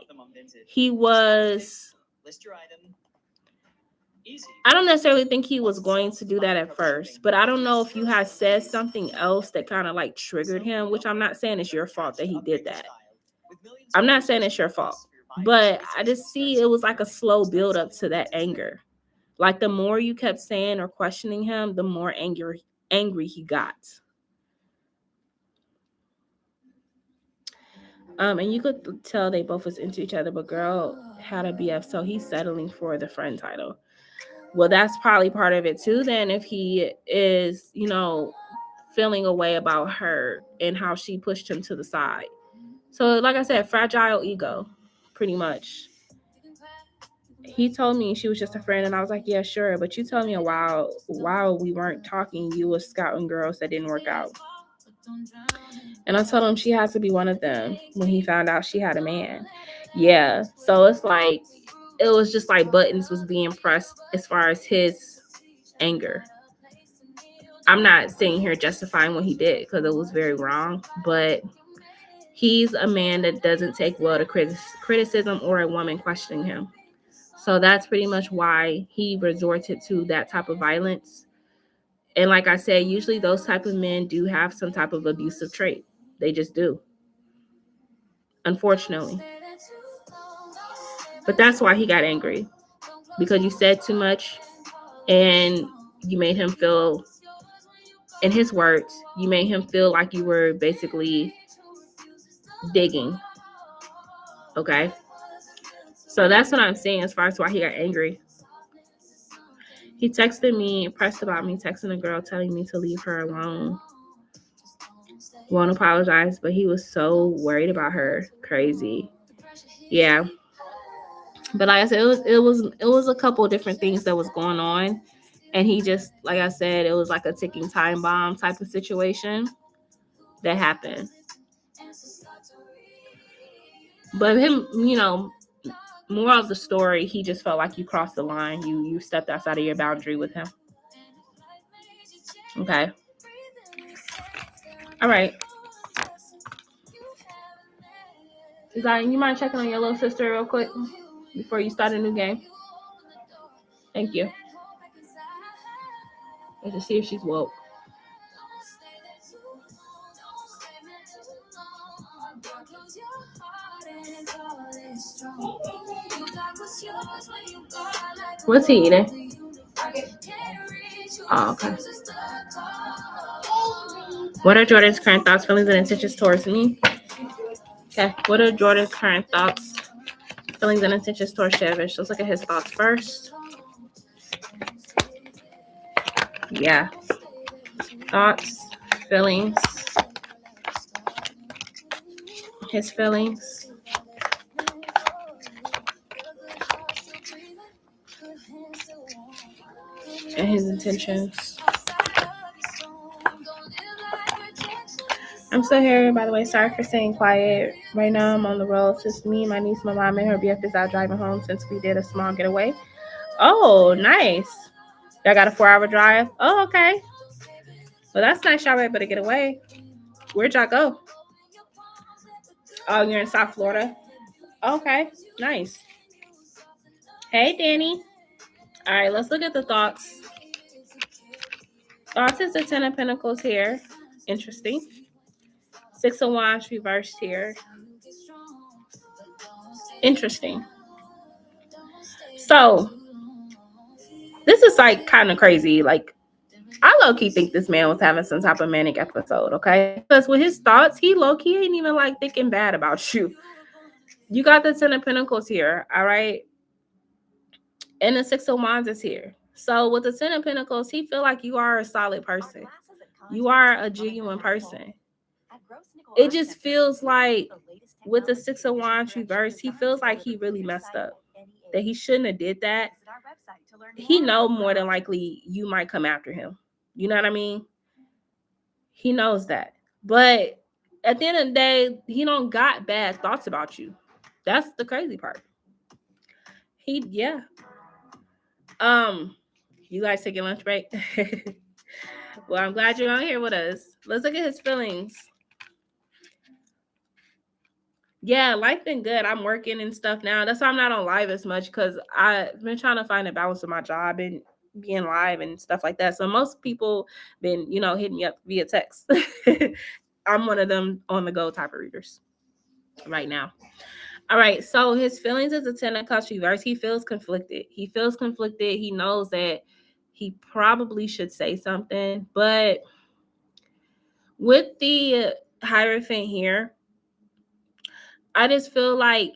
[SPEAKER 1] he was, I don't necessarily think he was going to do that at first, but I don't know if you had said something else that kind of like triggered him, which I'm not saying it's your fault that he did that. I'm not saying it's your fault, but I just see it was like a slow build up to that anger. Like, the more you kept saying or questioning him, the more angry he got. And you could tell they both was into each other, but girl had a BF, so he's settling for the friend title. Well, that's probably part of it too, then, if he is, feeling a way about her and how she pushed him to the side. So, like I said, fragile ego, pretty much. He told me she was just a friend, and I was like, yeah, sure. But you told me while we weren't talking, you was scouting girls that didn't work out. And I told him she has to be one of them when he found out she had a man. Yeah. So it's like, it was just like buttons was being pressed as far as his anger. I'm not sitting here justifying what he did because it was very wrong, but He's a man that doesn't take well to criticism or a woman questioning him. So that's pretty much why he resorted to that type of violence. And like I said, usually those type of men do have some type of abusive trait. They just do, unfortunately. But that's why he got angry, because you said too much and you made him feel, in his words, you made him feel like you were basically digging. Okay? So that's what I'm saying as far as why he got angry. He texted me, pressed about me texting a girl telling me to leave her alone. Won't apologize, but he was so worried about her. Crazy. Yeah. But like I said, it was a couple of different things that was going on. And he just, like I said, it was like a ticking time bomb type of situation that happened. But him, more of the story, he just felt like you crossed the line. You stepped outside of your boundary with him. Okay. All right. You mind checking on your little sister real quick before you start a new game? Thank you. Let's just see if she's woke. What's he eating? Oh, okay. What are Jordan's current thoughts, feelings, and intentions towards me? Okay. What are Jordan's current thoughts, feelings, and intentions towards Shavish? Let's look at his thoughts first. Yeah. Thoughts, feelings, his feelings. And his intentions. I'm still here, by the way. Sorry for staying quiet. Right now, I'm on the road. Since me, my niece, my mom, and her BF is out driving home since we did a small getaway. Oh, nice. Y'all got a 4-hour drive? Oh, okay. Well, that's nice. Y'all were able to get away. Where'd y'all go? Oh, you're in South Florida? Okay, nice. Hey, Danny. All right, let's look at the thoughts. Thoughts is the 10 of Pentacles here. Interesting. 6 of Wands reversed here. Interesting. So, this is like kind of crazy. Like, I low-key think this man was having some type of manic episode, okay? Because with his thoughts, he low-key ain't even like thinking bad about you. You got the 10 of Pentacles here, all right? And the 6 of Wands is here. So with the 10 of Pentacles, he feel like you are a solid person. You are a genuine person. It just feels like with the 6 of Wands reverse, he feels like he really messed up. That he shouldn't have did that. He know more than likely you might come after him. You know what I mean? He knows that. But at the end of the day, he don't got bad thoughts about you. That's the crazy part. You guys taking lunch break? Well, I'm glad you're on here with us. Let's look at his feelings. Yeah, life been good. I'm working and stuff now. That's why I'm not on live as much, because I've been trying to find a balance with my job and being live and stuff like that. So most people been, hitting me up via text. I'm one of them on the go type of readers right now. All right, so his feelings is a 10 of Cups reverse. He feels conflicted. He knows that he probably should say something, but with the Hierophant here, I just feel like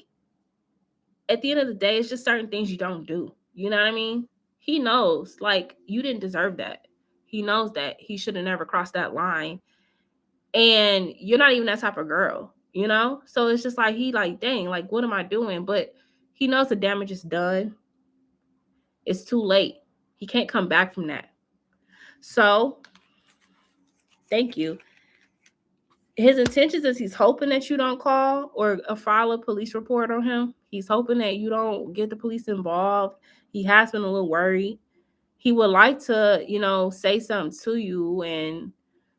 [SPEAKER 1] at the end of the day, it's just certain things you don't do. You know what I mean? He knows, like, you didn't deserve that. He knows that. He should have never crossed that line. And you're not even that type of girl, So it's just like, he like, dang, like, what am I doing? But he knows the damage is done. It's too late. He can't come back from that. So, thank you. His intentions is he's hoping that you don't call or file a police report on him. He's hoping that you don't get the police involved. He has been a little worried. He would like to, say something to you and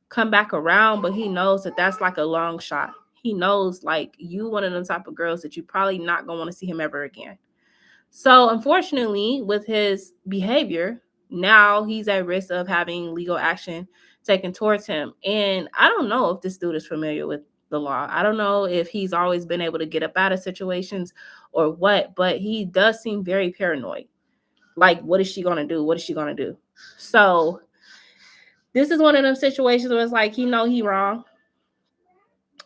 [SPEAKER 1] come back around, but he knows that that's like a long shot. he knows like you one of them type of girls that you probably not gonna want to see him ever again. So unfortunately, with his behavior, now he's at risk of having legal action taken towards him. And I don't know if this dude is familiar with the law. I don't know if he's always been able to get up out of situations or what, but he does seem very paranoid. Like, what is she gonna do? What is she gonna do? So this is one of them situations where it's like he know he wrong.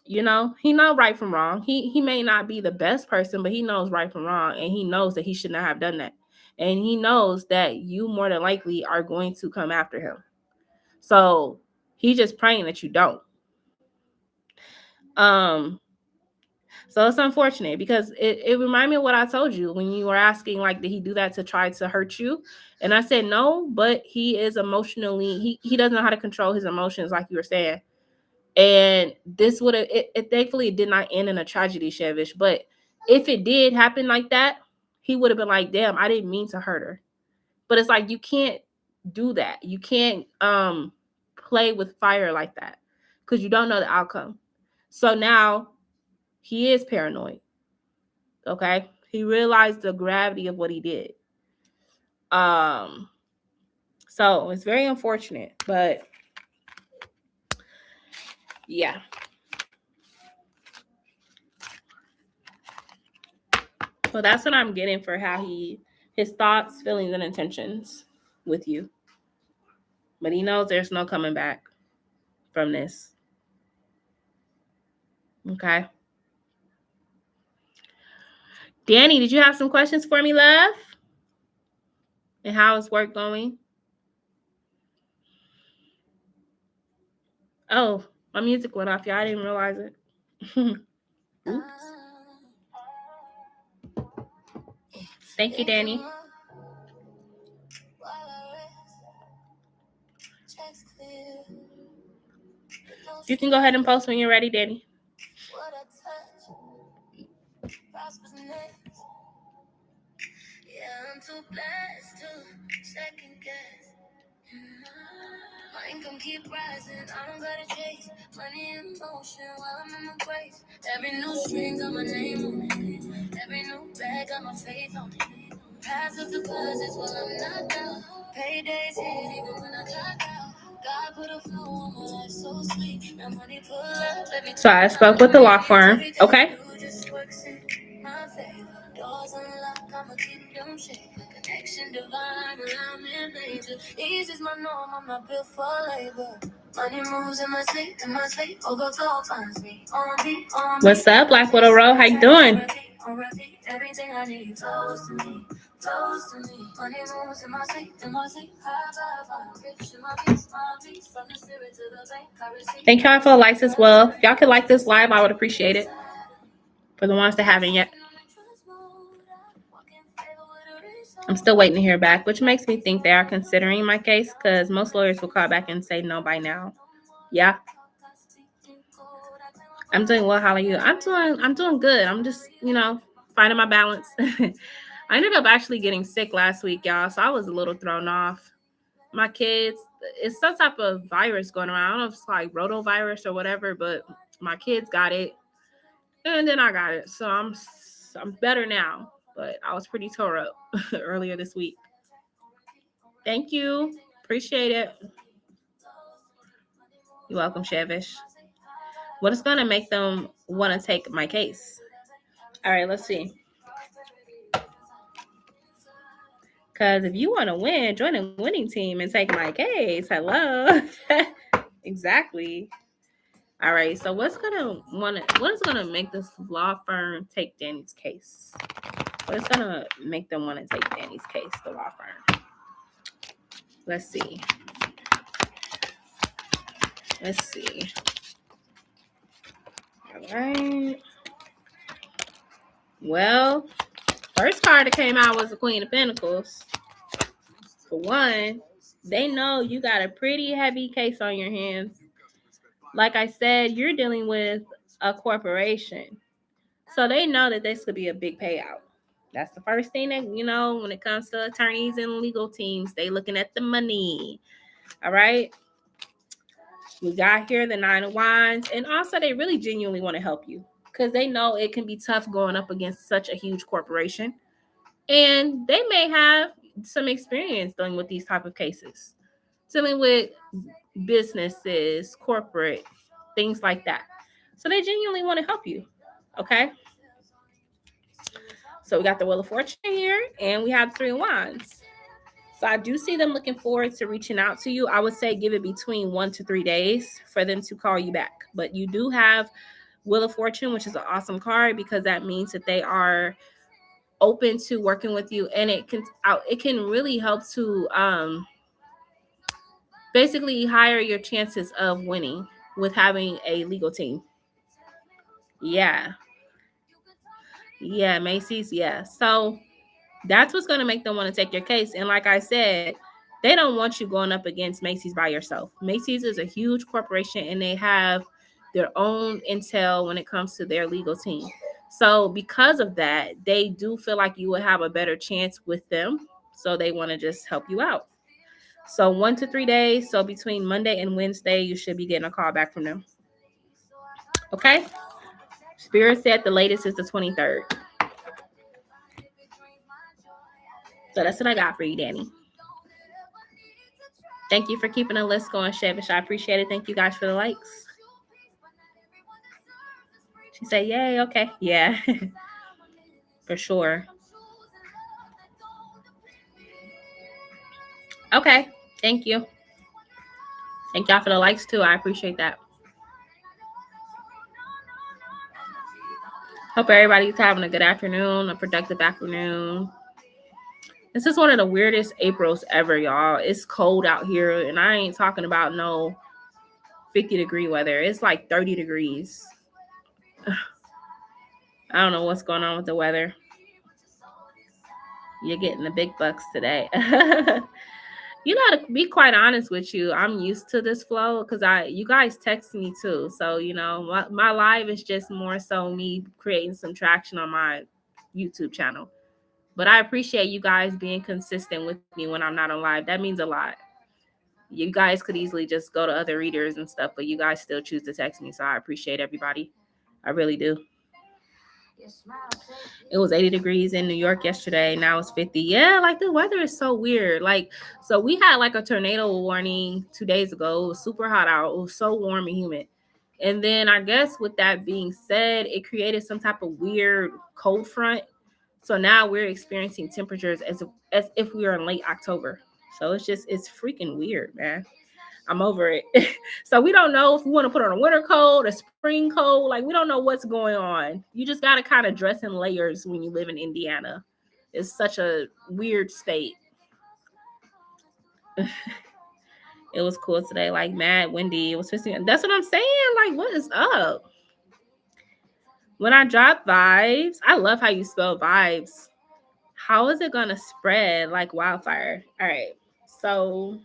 [SPEAKER 1] You know, he know right from wrong. He may not be the best person, but he knows right from wrong, and he knows that he should not have done that. And he knows that you more than likely are going to come after him. So he's just praying that you don't. So it's unfortunate because it reminded me of what I told you when you were asking, like, did he do that to try to hurt you? And I said no, but he is emotionally, he doesn't know how to control his emotions, like you were saying. And this would have, it thankfully it did not end in a tragedy, Chevish. But if it did happen like that, he would have been like, damn, I didn't mean to hurt her. But it's like, you can't do that. You can't play with fire like that because you don't know the outcome. So now he is paranoid. Okay. He realized the gravity of what he did. So it's very unfortunate, but yeah. Well, that's what I'm getting for how his thoughts, feelings, and intentions with you. But he knows there's no coming back from this. Okay. Danny, did you have some questions for me, love? And how is work going? Oh, my music went off, y'all. I didn't realize it. Oops. Thank you, Danny. You can go ahead and post when you're ready, Danny. Yeah, I'm too blessed to second guess. My income keep rising, I don't gotta chase money in motion while I'm in my place. Every new string got my name on it. Every new bag got my faith on it. Pass up deposits while I'm not down. Paydays hit even when I clock out. God put a flow on my life so sweet. Now money pull up. So I spoke with the law firm. Okay. Doors unlock, I'm a kingdom shaker. Connection divine, alignment major. Ease is my norm, I'm not built for labor. Money moves in my sleep, overflow finds me. On me. What's up, Black Widow Row? How you doing? Everything I need flows to me. Money moves in my sleep, rich in my peace, from the spirit to the bank. Thank y'all for the likes as well. If y'all could like this live, I would appreciate it. For the ones that haven't yet. I'm still waiting to hear back, which makes me think they are considering my case because most lawyers will call back and say no by now. Yeah. I'm doing well. How are you? I'm doing good. I'm just, finding my balance. I ended up actually getting sick last week, y'all. So I was a little thrown off. My kids, it's some type of virus going around. I don't know if it's like rotavirus or whatever, but my kids got it. And then I got it. So I'm better now. But I was pretty tore up earlier this week. Thank you. Appreciate it. You're welcome, Chevish. What is going to make them want to take my case? All right, let's see. Because if you want to win, join a winning team and take my case. Hello. Exactly. All right, so what is gonna make this law firm take Danny's case? What is gonna make them want to take Danny's case, the law firm? Let's see. All right. Well, first card that came out was the Queen of Pentacles. For one, they know you got a pretty heavy case on your hands. Like I said, you're dealing with a corporation. So they know that this could be a big payout. That's the first thing that, when it comes to attorneys and legal teams, they looking at the money. All right. We got here the 9 of Wands, and also they really genuinely want to help you because they know it can be tough going up against such a huge corporation, and they may have some experience dealing with these type of cases, dealing with businesses, corporate, things like that. So they genuinely want to help you. Okay. So we got the Wheel of Fortune here, and we have 3 of Wands. So I do see them looking forward to reaching out to you. I would say give it between 1 to 3 days for them to call you back. But you do have Wheel of Fortune, which is an awesome card because that means that they are open to working with you, and it can really help to basically higher your chances of winning with having a legal team. Yeah, Macy's. Yeah, so that's what's going to make them want to take your case. And like I said, they don't want you going up against Macy's by yourself. Macy's is a huge corporation, and they have their own intel when it comes to their legal team. So because of that, they do feel like you would have a better chance with them. So they want to just help you out. So 1 to 3 days. So between Monday and Wednesday, you should be getting a call back from them. Okay? Spirit said the latest is the 23rd. So that's what I got for you, Danny. Thank you for keeping the list going, Shevish. I appreciate it. Thank you guys for the likes. She said, yay, okay. Yeah, for sure. Okay, thank you. Thank y'all for the likes, too. I appreciate that. Hope everybody's having a good afternoon, a productive afternoon. This is one of the weirdest Aprils ever, y'all. It's cold out here, and I ain't talking about no 50-degree weather. It's like 30 degrees. I don't know what's going on with the weather. You're getting the big bucks today. You know, to be quite honest with you, I'm used to this flow because you guys text me too. So, you know, my live is just more so me creating some traction on my YouTube channel. But I appreciate you guys being consistent with me when I'm not on live. That means a lot. You guys could easily just go to other readers and stuff, but you guys still choose to text me. So I appreciate everybody. I really do. It was 80 degrees in New York yesterday. Now it's 50. Yeah, like the weather is so weird. Like, so we had like a tornado warning 2 days ago. It was super hot out. It was so warm and humid. And then I guess with that being said, it created some type of weird cold front. So now we're experiencing temperatures as if we were in late October. So it's freaking weird, man. I'm over it. So we don't know if we want to put on a winter coat, a spring coat. Like, we don't know what's going on. You just got to kind of dress in layers when you live in Indiana. It's such a weird state. It was cool today, like mad windy. It was 50. That's what I'm saying. Like, what is up? When I drop vibes, I love how you spell vibes. How is it going to spread like wildfire? All right. So...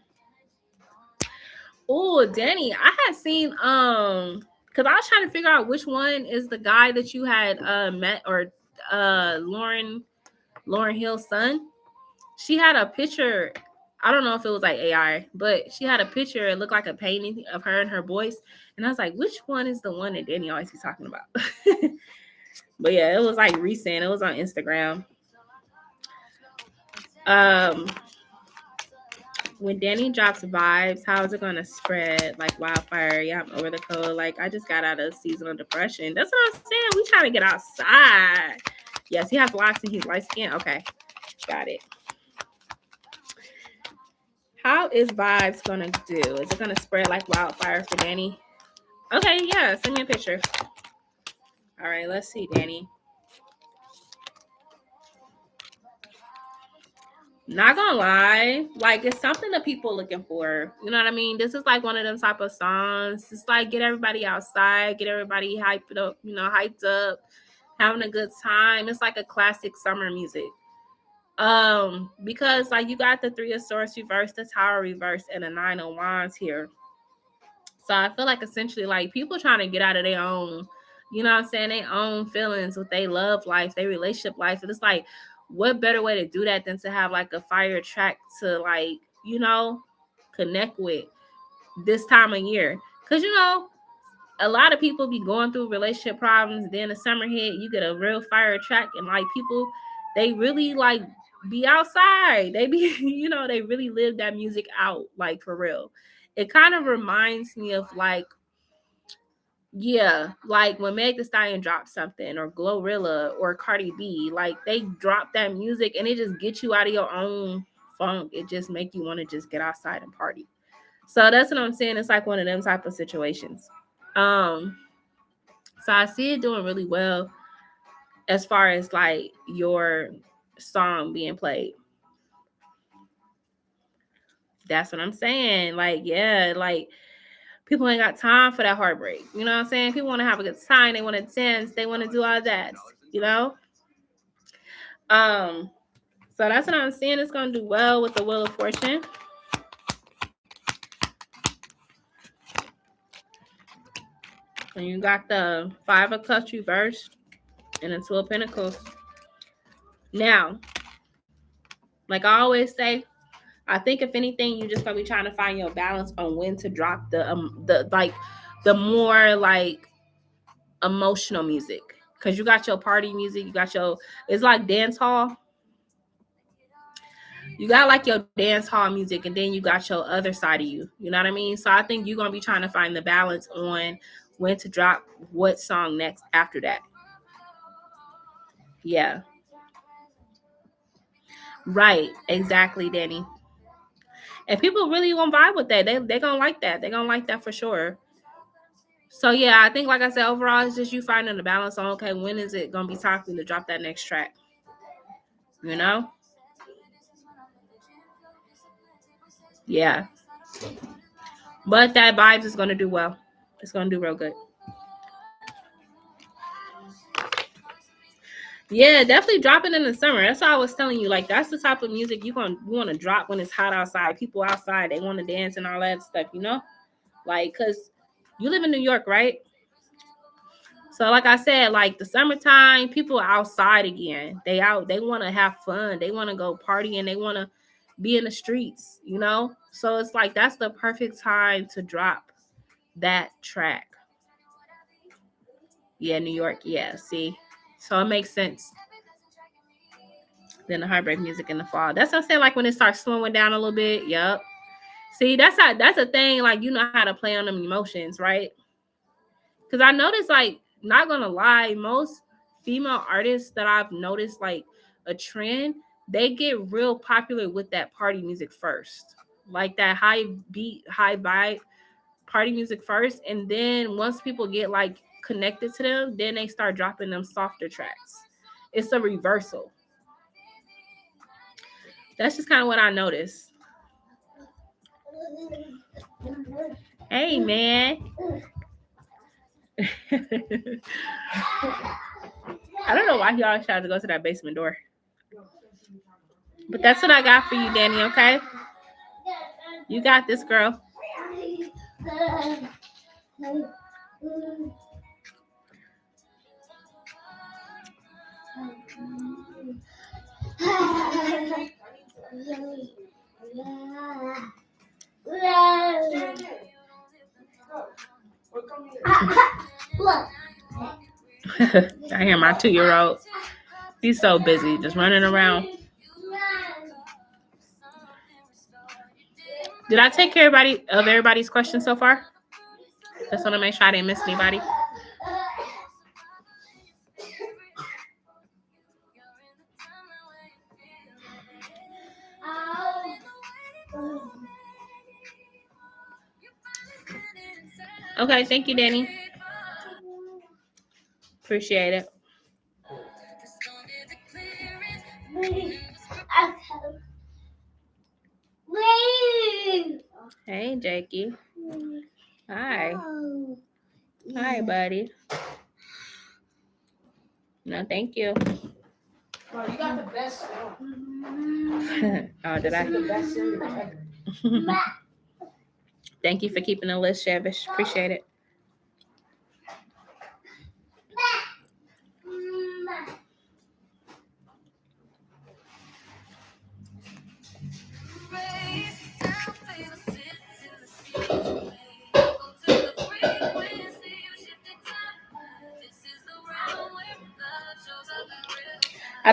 [SPEAKER 1] Oh, Danny, I had seen because I was trying to figure out which one is the guy that you had met, or Lauren Hill's son. She had a picture. I don't know if it was like AI, but she had a picture. It looked like a painting of her and her boys, and I was like, which one is the one that Danny always be talking about? But yeah, it was like recent. It was on Instagram. When Danny drops vibes, how is it going to spread like wildfire? Yeah, I'm over the cold. Like, I just got out of seasonal depression. That's what I'm saying. We trying to get outside. Yes, he has locks and he's light skinned. Okay, got it. How is vibes going to do? Is it going to spread like wildfire for Danny? Okay, yeah, send me a picture. All right, let's see, Danny. Not gonna lie, like, it's something that people looking for. You know what I mean? This is like one of them type of songs. It's like get everybody outside, get everybody hyped up, hyped up, having a good time. It's like a classic summer music. Because like you got the 3 of Swords reversed, the Tower reversed, and the 9 of Wands here. So I feel like essentially like people trying to get out of their own, their own feelings with their love life, their relationship life. And it's like, what better way to do that than to have like a fire track to like, connect with this time of year? Because, a lot of people be going through relationship problems. Then the summer hit, you get a real fire track, and like people, they really like be outside. They be, they really live that music out, like for real. It kind of reminds me of like, yeah, like when Meg Thee Stallion dropped something, or Glorilla, or Cardi B, like they drop that music and it just gets you out of your own funk. It just make you want to just get outside and party. So that's what I'm saying. It's like one of them type of situations. So I see it doing really well as far as like your song being played. That's what I'm saying. Like, yeah, like people ain't got time for that heartbreak. You know what I'm saying? People want to have a good time. They want to dance. They want to do all that. You know? So that's what I'm saying. It's gonna do well with the Wheel of Fortune. And you got the Five of Cups reversed and the Two of Pentacles. Now, like I always say, I think if anything, you're just gonna be trying to find your balance on when to drop the more like emotional music. Cause you got your party music, you got it's like dance hall. You got like your dance hall music, and then you got your other side of you. You know what I mean? So I think you're gonna be trying to find the balance on when to drop what song next after that. Yeah. Right. Exactly, Danny. And people really gonna vibe with that. They gonna like that. They gonna like that for sure. So yeah, I think like I said, overall it's just you finding the balance on, okay, when is it gonna be time for you to drop that next track? You know? Yeah. But that vibes is gonna do well. It's gonna do real good. Yeah, definitely drop it in the summer. That's what I was telling you. Like, that's the type of music you want to drop when it's hot outside. People outside, they want to dance and all that stuff, Like, because you live in New York, right? So, like I said, like the summertime, people are outside again. They want to have fun. They want to go party and they want to be in the streets, So it's like that's the perfect time to drop that track. Yeah, New York. Yeah, see? So it makes sense. Then the heartbreak music in the fall. That's what I'm saying. Like when it starts slowing down a little bit. Yep. See, that's a thing. Like you know how to play on them emotions, right? Because I noticed, like, not gonna lie, most female artists that I've noticed like a trend, they get real popular with that party music first, like that high beat, high vibe party music first, and then once people get like connected to them, then they start dropping them softer tracks. It's a reversal. That's just kind of what I noticed. Hey, man. I don't know why he always tries to go to that basement door. But that's what I got for you, Danny, okay? You got this, girl. I hear my 2-year-old. He's so busy, just running around. Did I take care of everybody's questions so far? Just want to make sure I didn't miss anybody. Okay, thank you, Danny. Appreciate it. Hey, Jakey. Hi. Hi, buddy. No, thank you.
[SPEAKER 3] Well, you got the best song.
[SPEAKER 1] Oh, did I?
[SPEAKER 3] The best cereal ever.
[SPEAKER 1] Thank you for keeping the list, Shavish. Appreciate it.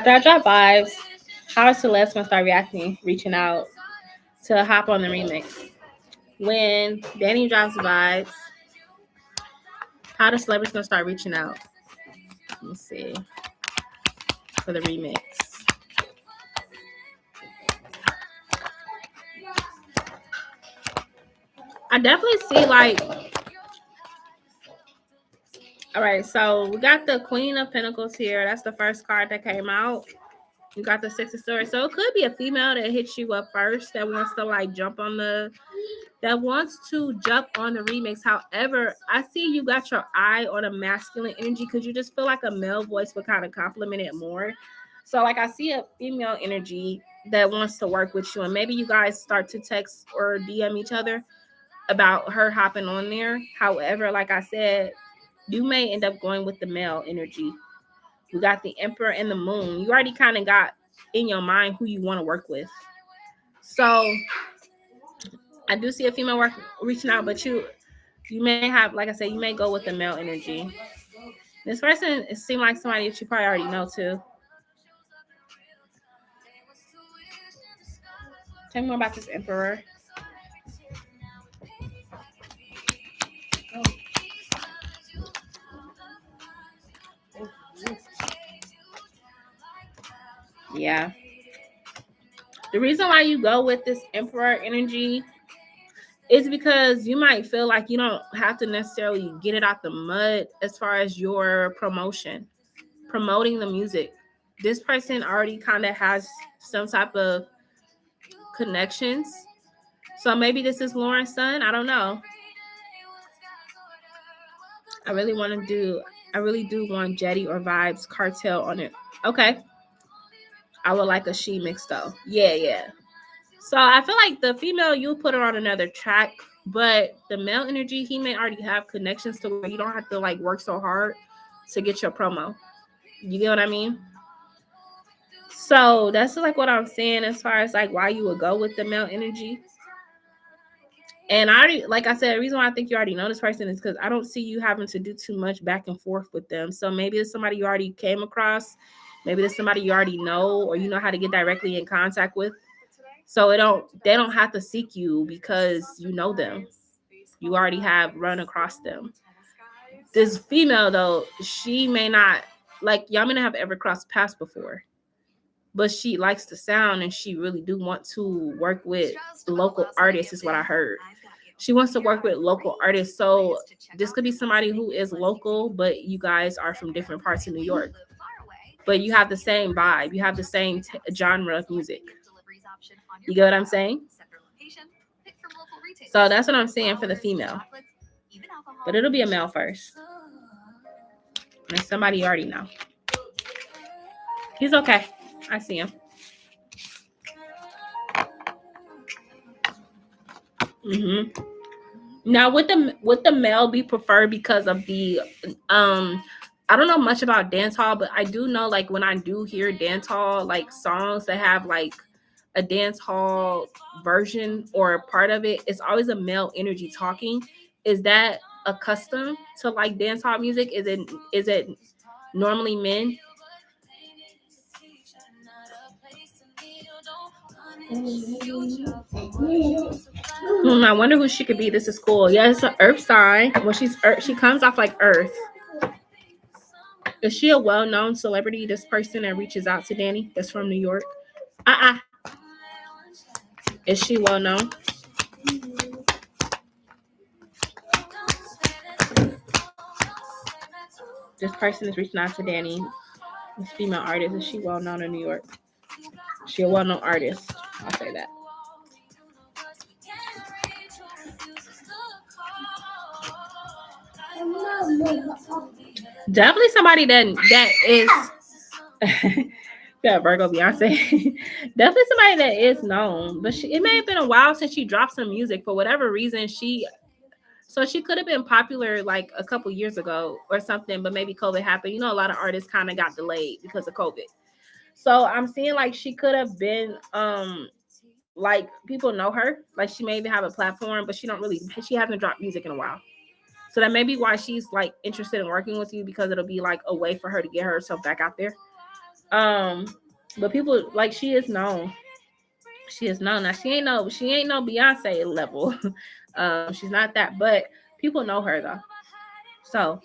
[SPEAKER 1] after I drop vibes, how is Celeste gonna start reacting, reaching out to hop on the remix? When Danny drops vibes, how the celebrities gonna start reaching out? Let me see for the remix. I definitely see like, all right, so we got the Queen of Pentacles here. That's the first card that came out. You got the Six of Swords. So it could be a female that hits you up first that wants to like jump on the remix. However, I see you got your eye on a masculine energy because you just feel like a male voice would kind of compliment it more. So like I see a female energy that wants to work with you, and maybe you guys start to text or DM each other about her hopping on there. However, like I said, you may end up going with the male energy. You got the Emperor and the Moon. You already kind of got in your mind who you want to work with. So I do see a female reaching out, but you may have, like I said, you may go with the male energy. This person, it seems like somebody that you probably already know too. Tell me more about this Emperor. Yeah. The reason why you go with this Emperor energy is because you might feel like you don't have to necessarily get it out the mud as far as your promoting the music. This person already kind of has some type of connections. So maybe this is Lauren's son. I don't know. I really do want Jetty or Vibes Cartel on it. Okay. I would like a she mix though. Yeah. So I feel like the female, you'll put her on another track, but the male energy, he may already have connections to where you don't have to like work so hard to get your promo. You get what I mean? So that's like what I'm saying as far as like why you would go with the male energy. And I already, like I said, the reason why I think you already know this person is because I don't see you having to do too much back and forth with them. So maybe it's somebody you already came across. Maybe it's somebody you already know or you know how to get directly in contact with. So they don't have to seek you because you know them. You already have run across them. This female, though, she may not, like, y'all may not have ever crossed paths before. But she likes the sound and she really do want to work with local artists is what I heard. She wants to work with local artists. So this could be somebody who is local, but you guys are from different parts of New York. But you have the same vibe. You have the same genre of music. You get what I'm saying? So that's what I'm saying for the female. But it'll be a male first. And somebody you already know. He's okay. I see him. Now, would the male be preferred because of the I don't know much about dance hall, but I do know like when I do hear dance hall like songs that have like a dance hall version or part of it, it's always a male energy talking. Is that accustomed to like dance hall music? Is it normally men? I wonder who she could be. This is cool. Yeah, it's an earth sign. When she comes off like earth. Is she a well-known celebrity, this person that reaches out to Danny that's from New York? Is she well-known? This person is reaching out to Danny, this female artist. Is she well-known in New York? Is she a well-known artist? I'll say that. Definitely somebody that is yeah, Virgo Beyonce. Definitely somebody that is known. But it may have been a while since she dropped some music for whatever reason. She could have been popular like a couple years ago or something, but maybe COVID happened. You know, a lot of artists kind of got delayed because of COVID. So I'm seeing like she could have been like people know her. Like she may even have a platform, but she hasn't dropped music in a while. So that may be why she's like interested in working with you, because it'll be like a way for her to get herself back out there. But people like she is known. She is known. Now she ain't no Beyonce level. She's not that, but people know her though. So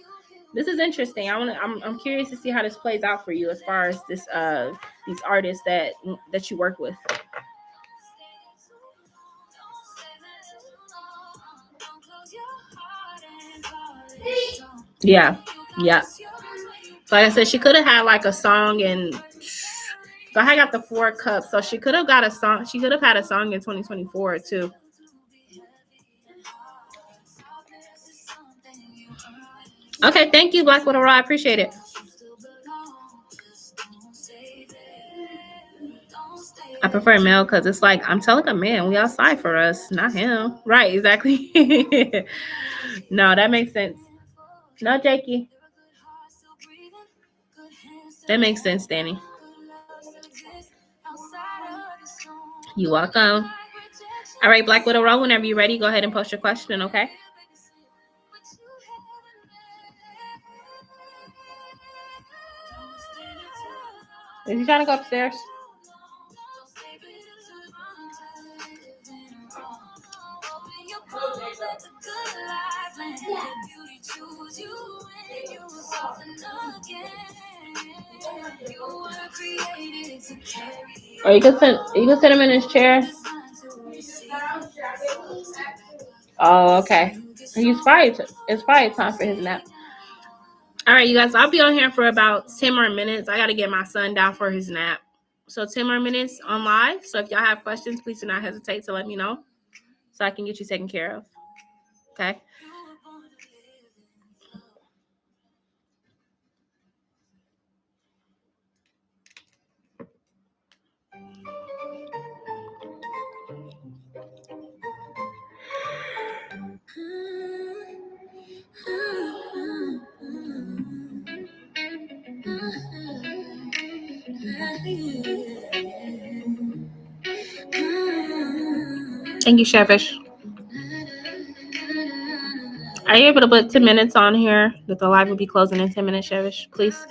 [SPEAKER 1] this is interesting. I'm curious to see how this plays out for you as far as these artists that you work with. Yeah. Yeah. Like I said, she could have had like a song and so I got the 4 cups. So she could have got a song. She could have had a song in 2024 too. Okay, thank you, Black Widow Raw. I appreciate it. I prefer male because it's like I'm telling a man we outside for us, not him. Right, exactly. No, that makes sense. No, Jakey. That makes sense, Danny. You welcome. All right, Black Widow Raw, whenever you're ready, go ahead and post your question, okay? Is he trying to go upstairs? Or you can sit him in his chair. Oh, okay. It's probably time for his nap. All right, you guys, I'll be on here for about 10 more minutes. I got to get my son down for his nap. So 10 more minutes on live. So if y'all have questions, please do not hesitate to let me know so I can get you taken care of. Okay. Thank you, Chevish. Are you able to put 10 minutes on here that the live will be closing in 10 minutes, Chevish? Please.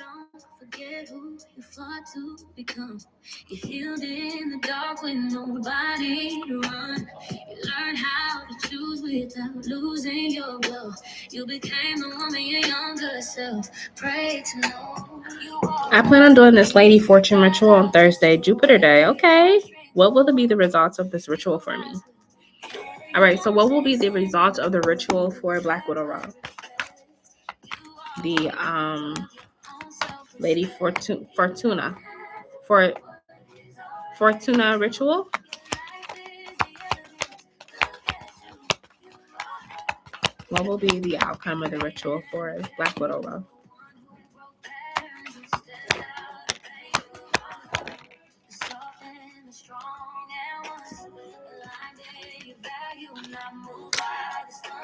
[SPEAKER 1] You healed in the dark with nobody to run. You learned how to choose without losing your glow. You became the woman your younger self. Pray to know. I plan on doing this Lady Fortune ritual on Thursday, Jupiter Day. Okay. What will be the results of this ritual for me? All right. So what will be the results of the ritual for Black Widow Raw? The Lady Fortuna ritual. What will be the outcome of the ritual for Black Widow Raw?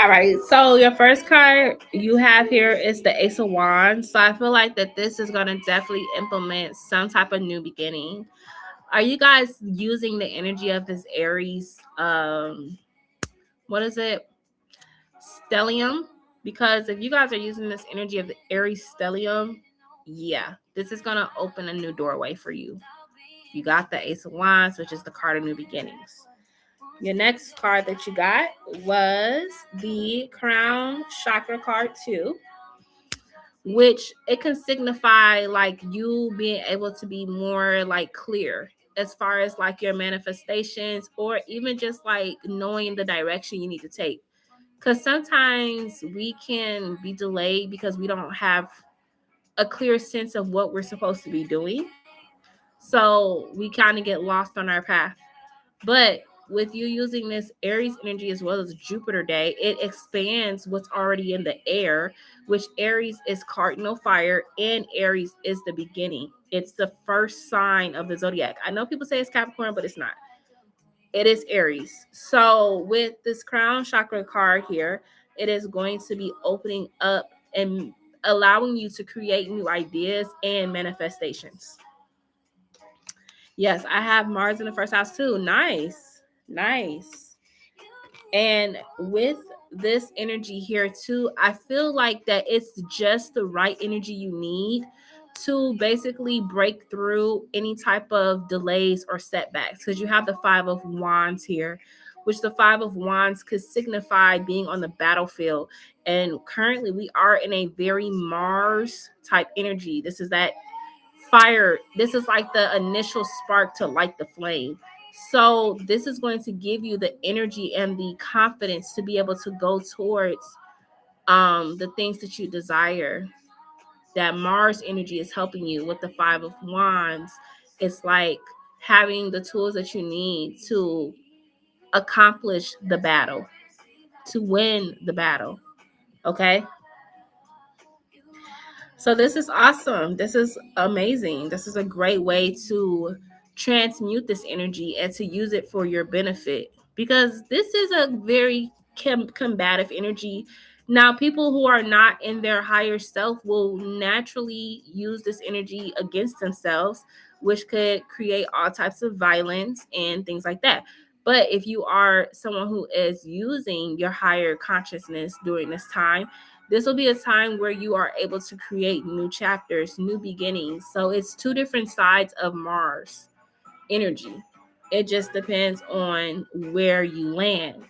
[SPEAKER 1] All right, so your first card you have here is the Ace of Wands. So I feel like that this is going to definitely implement some type of new beginning. Are you guys using the energy of this Aries? What is it? Stellium? Because if you guys are using this energy of the Aries stellium, yeah, this is going to open a new doorway for you. You got the Ace of Wands, which is the card of new beginnings. Your next card that you got was the Crown Chakra card 2, which it can signify like you being able to be more like clear as far as like your manifestations, or even just like knowing the direction you need to take. Because sometimes we can be delayed because we don't have a clear sense of what we're supposed to be doing. So we kind of get lost on our path. But with you using this Aries energy as well as Jupiter Day, it expands what's already in the air, which Aries is cardinal fire and Aries is the beginning. It's the first sign of the zodiac. I know people say it's Capricorn, but it's not. It is Aries. So with this Crown Chakra card here, it is going to be opening up and allowing you to create new ideas and manifestations. Yes, I have Mars in the first house too. Nice. And with this energy here too, I feel like that it's just the right energy you need to basically break through any type of delays or setbacks, because you have the Five of Wands here, which the Five of Wands could signify being on the battlefield. And currently we are in a very Mars type energy. This is that fire. This is like the initial spark to light the flame. So this is going to give you the energy and the confidence to be able to go towards the things that you desire. That Mars energy is helping you with the Five of Wands. It's like having the tools that you need to accomplish the battle, to win the battle. Okay? So this is awesome. This is amazing. This is a great way to transmute this energy and to use it for your benefit, because this is a very combative energy. Now, people who are not in their higher self will naturally use this energy against themselves, which could create all types of violence and things like that. But if you are someone who is using your higher consciousness during this time, this will be a time where you are able to create new chapters, new beginnings. So it's two different sides of Mars energy. It just depends on where you land.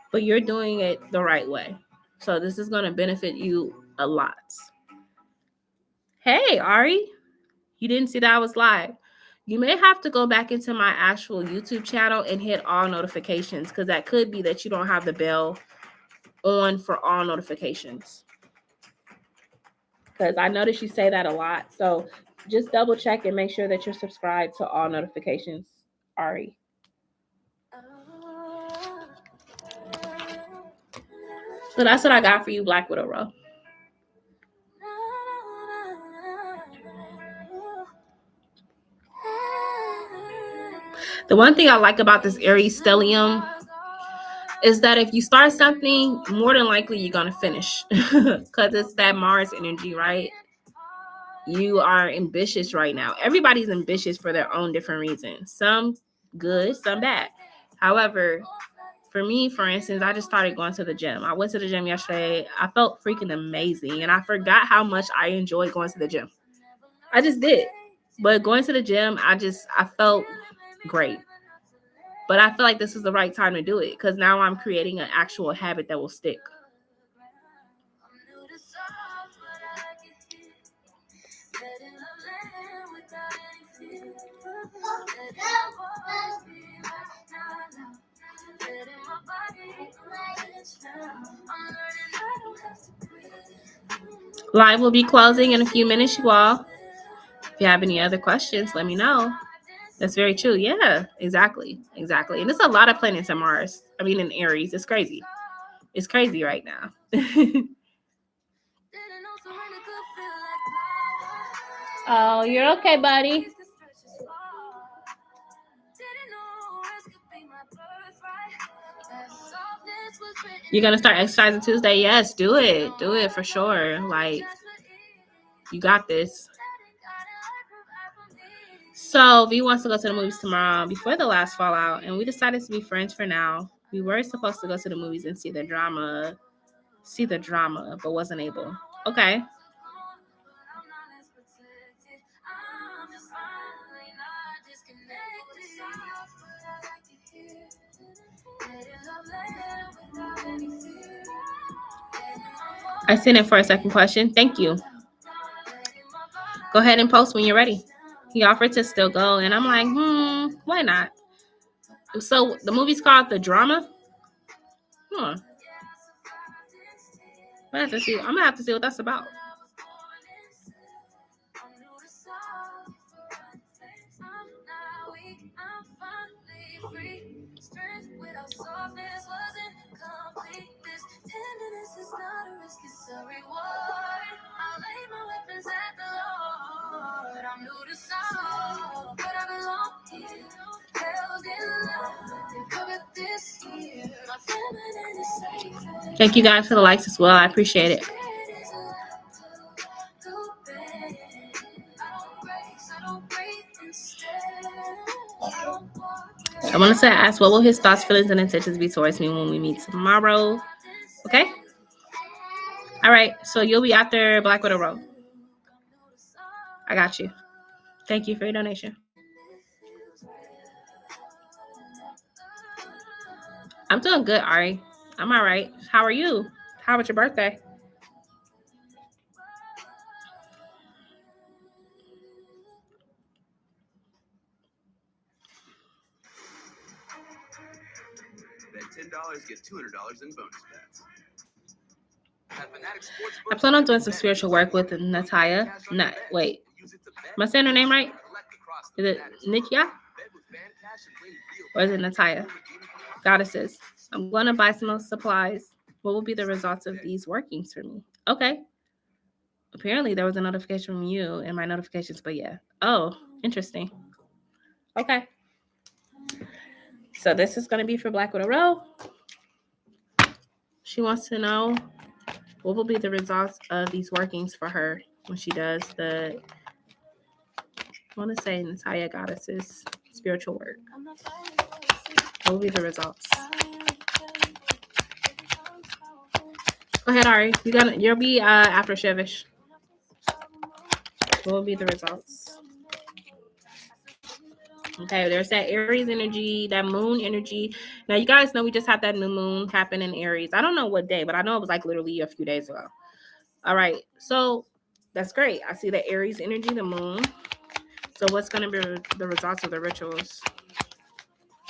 [SPEAKER 1] But you're doing it the right way. So this is going to benefit you a lot. Hey, Ari, you didn't see that I was live. You may have to go back into my actual YouTube channel and hit all notifications, because that could be that you don't have the bell on for all notifications. Because I notice you say that a lot. So just double check and make sure that you're subscribed to all notifications, Ari. So that's what I got for you, Black Widow Row. The one thing I like about this Aries stellium is that if you start something, more than likely you're going to finish, because it's that Mars energy, right? You are ambitious right now. Everybody's ambitious for their own different reasons. Some good, some bad. However, for me, for instance, I just started going to the gym. I went to the gym yesterday. I felt freaking amazing. And I forgot how much I enjoyed going to the gym. I just did. But going to the gym, I felt great. But I feel like this is the right time to do it, because now I'm creating an actual habit that will stick. Live will be closing in a few minutes, you all. If you have any other questions, let me know. That's very true. Yeah, exactly. And there's a lot of planets in Mars. I mean, in Aries. It's crazy. It's crazy right now. Oh, you're okay, buddy. You're going to start exercising Tuesday? Yes, do it. Do it for sure. Like, you got this. So V wants to go to the movies tomorrow before the last fallout, and we decided to be friends for now. We were supposed to go to the movies and see the drama, but wasn't able. Okay. I sent it for a second question. Thank you. Go ahead and post when you're ready. He offered to still go, and I'm like, why not? So the movie's called The Drama? I'm gonna have to see what that's about. Thank you guys for the likes as well. I appreciate it. I want to ask, what will his thoughts, feelings, and intentions be towards me when we meet tomorrow? Okay? All right. So you'll be after Black Widow Road. I got you. Thank you for your donation. I'm doing good, Ari. I'm all right. How are you? How was your birthday?
[SPEAKER 4] Bet $10, get $200 in bonus bets.
[SPEAKER 1] I plan on doing some spiritual work with Natalia. Wait. Am I saying her name right? Is it Nikia? Or is it Natalia? Goddesses. I'm going to buy some of those supplies. What will be the results of these workings for me? Okay. Apparently there was a notification from you in my notifications, but yeah. Oh, interesting. Okay. So this is going to be for Black Widow Row. She wants to know what will be the results of these workings for her when she does the, I want to say Natalia Goddesses spiritual work. What will be the results? Go ahead, Ari. You'll be after Shevish. What will be the results? Okay, there's that Aries energy, that moon energy. Now, you guys know we just had that new moon happen in Aries. I don't know what day, but I know it was like literally a few days ago. All right, so that's great. I see the Aries energy, the moon. So what's going to be the results of the rituals?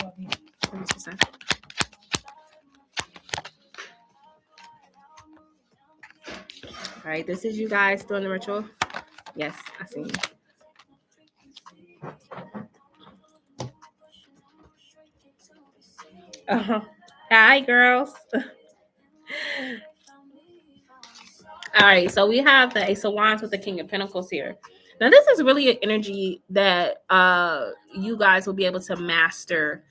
[SPEAKER 1] Let me see. All right, this is you guys doing the ritual. Yes, I see you. Hi, girls. All right, so we have the Ace of Wands with the King of Pentacles here. Now, this is really an energy that you guys will be able to master.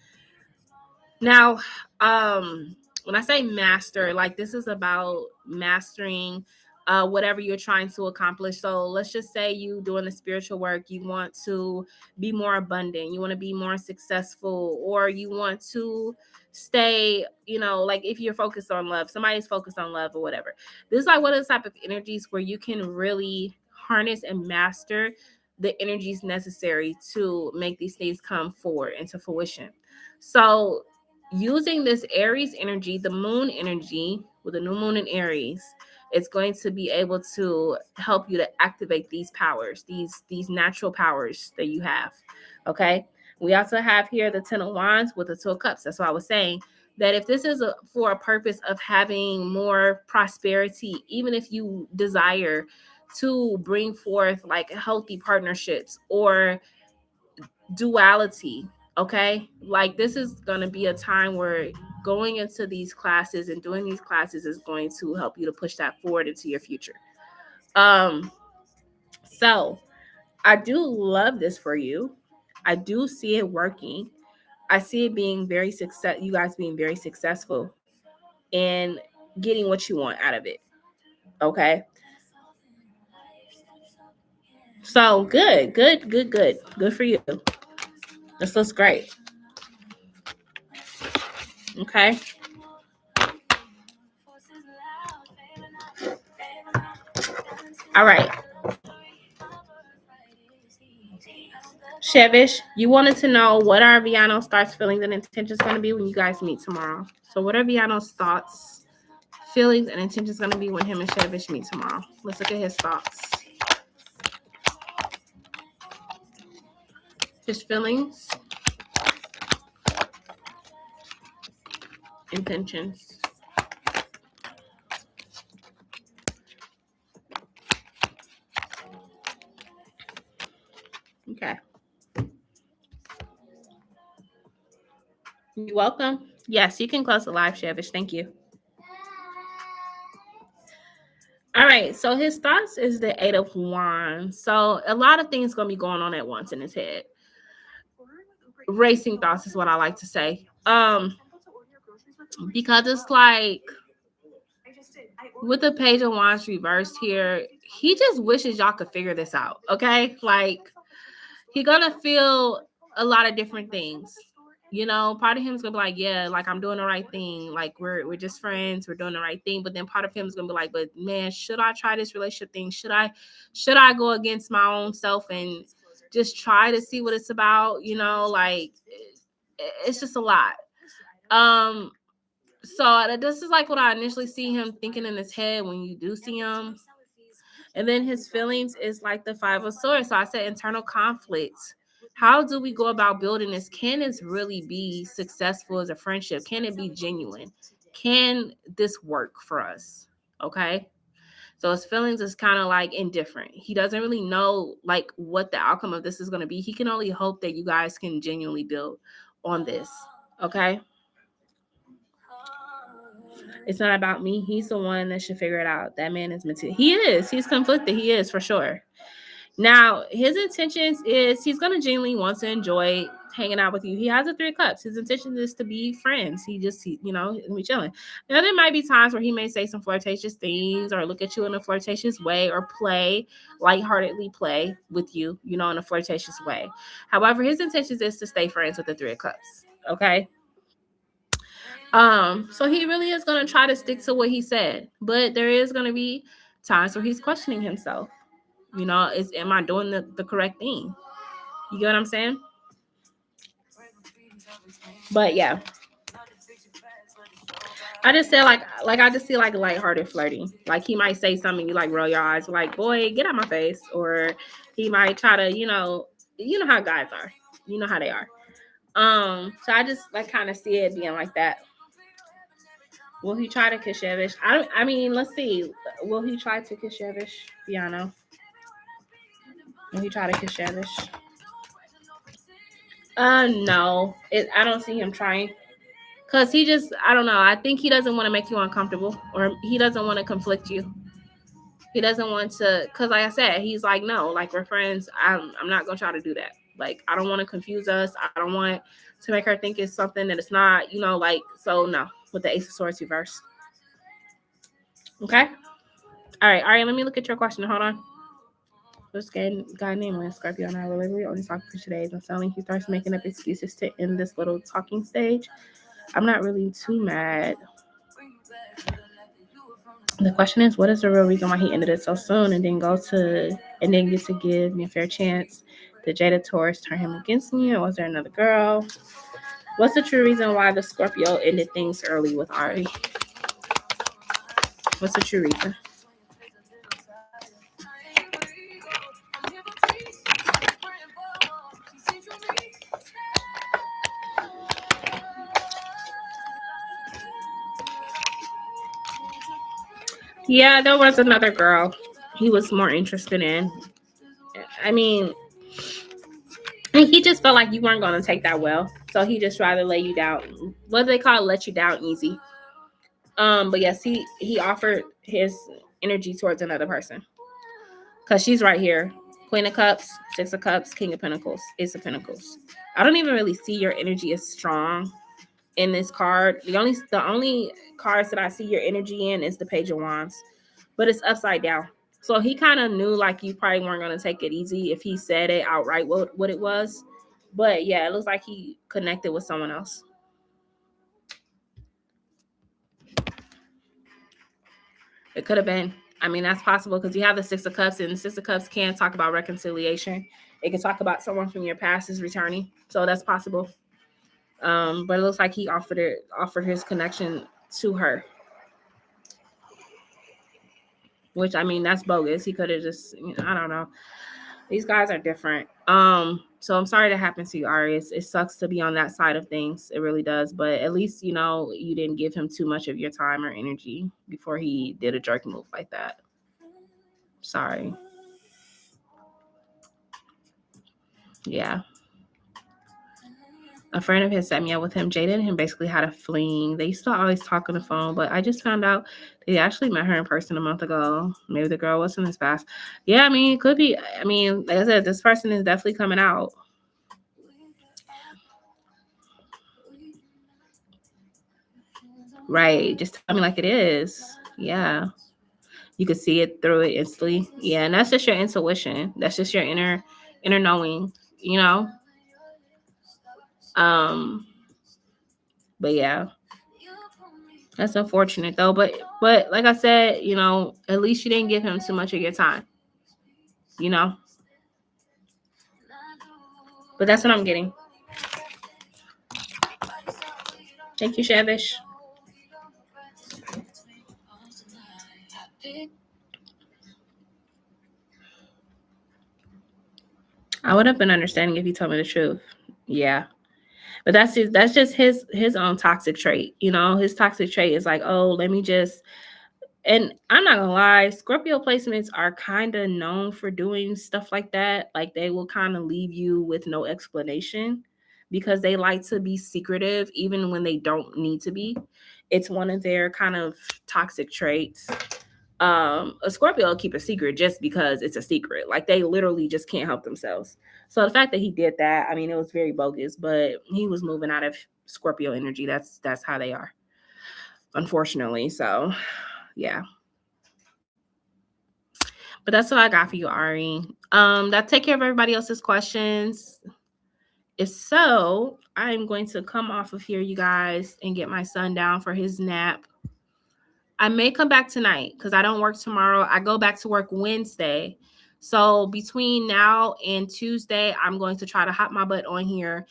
[SPEAKER 1] Now, when I say master, like this is about mastering whatever you're trying to accomplish. So let's just say you doing the spiritual work, you want to be more abundant, you want to be more successful, or you want to stay, like if you're focused on love, somebody's focused on love or whatever. This is like one of the type of energies where you can really harness and master the energies necessary to make these things come forward into fruition. So using this Aries energy, the moon energy with the new moon in Aries, it's going to be able to help you to activate these powers, these natural powers that you have. Okay. We also have here the 10 of Wands with the 2 of Cups. That's what I was saying, that if this is for a purpose of having more prosperity, even if you desire to bring forth like healthy partnerships or duality, okay, like this is going to be a time where going into these classes and doing these classes is going to help you to push that forward into your future. So I do love this for you. I do see it working. I see it being you guys being very successful in getting what you want out of it. Okay. So good for you. This looks great. Okay. All right. Shevish, you wanted to know what are Viano's thoughts, feelings, and intentions going to be when you guys meet tomorrow. So what are Viano's thoughts, feelings, and intentions going to be when him and Shevish meet tomorrow? Let's look at his thoughts. His feelings, intentions. Okay. You're welcome. Yes, you can close the live, Shevish. Thank you. All right. So his thoughts is the 8 of Wands. So a lot of things going to be going on at once in his head. Racing thoughts is what I like to say. Because it's like with the Page of Wands reversed here, he just wishes y'all could figure this out. Okay. Like he's going to feel a lot of different things. Part of him is gonna be like, yeah, like I'm doing the right thing. Like we're just friends, we're doing the right thing. But then part of him is gonna be like, but man, should I try this relationship thing? Should I go against my own self and just try to see what it's about? Like it's just a lot. So this is like what I initially see him thinking in his head when you do see him. And then his feelings is like the Five of Swords. So I said internal conflicts. How do we go about building this? Can this really be successful as a friendship? Can it be genuine? Can this work for us? Okay. So his feelings is kind of like indifferent. He doesn't really know like what the outcome of this is going to be. He can only hope that you guys can genuinely build on this. Okay. It's not about me. He's the one that should figure it out. That man is material. He is. He's conflicted. He is for sure. Now, his intentions is he's going to genuinely want to enjoy hanging out with you. He has a 3 of Cups. His intention is to be friends. He's going to be chilling. Now, there might be times where he may say some flirtatious things or look at you in a flirtatious way or lightheartedly play with you, in a flirtatious way. However, his intentions is to stay friends with the 3 of Cups. Okay. So he really is going to try to stick to what he said, but there is going to be times where he's questioning himself. Am I doing the correct thing? You get what I'm saying? But yeah, I just said I just see like lighthearted flirting. Like he might say something, you like roll your eyes, like, boy, get out my face. Or he might try to, you know how guys are, you know how they are. So I just like kind of see it being like that. Will he try to Kishevish? I mean, let's see. Will he try to Kishevish, Piano? Will he try to Kishevish? No. I don't see him trying. Because he just, I don't know. I think he doesn't want to make you uncomfortable. Or he doesn't want to conflict you. He doesn't want to, because like I said, he's like, no, like we're friends. I'm not going to try to do that. Like, I don't want to confuse us. I don't want to make her think it's something that it's not, so no. With the Ace of Swords reversed. Okay? All right, let me look at your question. Hold on. This guy named Scorpio and I were literally only talking for 2 days. I'm telling he starts making up excuses to end this little talking stage. I'm not really too mad. The question is, what is the real reason why he ended it so soon and didn't get to give me a fair chance? Did Jada Taurus turn him against me, or was there another girl? What's the true reason why the Scorpio ended things early with Ari? What's the true reason? Yeah, there was another girl he was more interested in. I mean, he just felt like you weren't going to take that well. So he just rather lay you down. What do they call it? Let you down easy. But yes, he offered his energy towards another person. Because she's right here. Queen of Cups, 6 of Cups, King of Pentacles, Ace of Pentacles. I don't even really see your energy as strong in this card. The only cards that I see your energy in is the Page of Wands. But it's upside down. So he kind of knew like you probably weren't going to take it easy if he said it outright what it was. But yeah, it looks like he connected with someone else. It could have been. I mean, that's possible because you have the 6 of Cups, and the 6 of Cups can talk about reconciliation. It can talk about someone from your past is returning. So that's possible. But it looks like he offered his connection to her. Which, I mean, that's bogus. He could have just, I don't know. These guys are different. So I'm sorry that happened to you, Ari. It sucks to be on that side of things. It really does. But at least, you didn't give him too much of your time or energy before he did a jerk move like that. Sorry. Yeah. A friend of his set me up with him. Jada and him basically had a fling. They used to always talk on the phone, but I just found out they actually met her in person a month ago. Maybe the girl wasn't as fast. Yeah, I mean, it could be. I mean, like I said, this person is definitely coming out. Right. Just tell me like it is. Yeah. You could see it through it instantly. Yeah, and that's just your intuition. That's just your inner knowing, But yeah, that's unfortunate though. But like I said, you know, at least you didn't give him too much of your time. You know. But that's what I'm getting. Thank you, Shavish. I would have been understanding if he told me the truth. Yeah. But that's just his own toxic trait. You know, his toxic trait is like, oh, let me just, and I'm not gonna lie, Scorpio placements are kind of known for doing stuff like that. Like they will kind of leave you with no explanation because they like to be secretive even when they don't need to be. It's one of their kind of toxic traits. A Scorpio will keep a secret just because it's a secret. Like they literally just can't help themselves. So the fact that he did that, I mean, it was very bogus, but he was moving out of Scorpio energy. That's how they are, unfortunately. So yeah. But that's what I got for you, Ari. That take care of everybody else's questions. If so, I'm going to come off of here, you guys, and get my son down for his nap. I may come back tonight because I don't work tomorrow. I go back to work Wednesday. So between now and Tuesday, I'm going to try to hop my butt on here.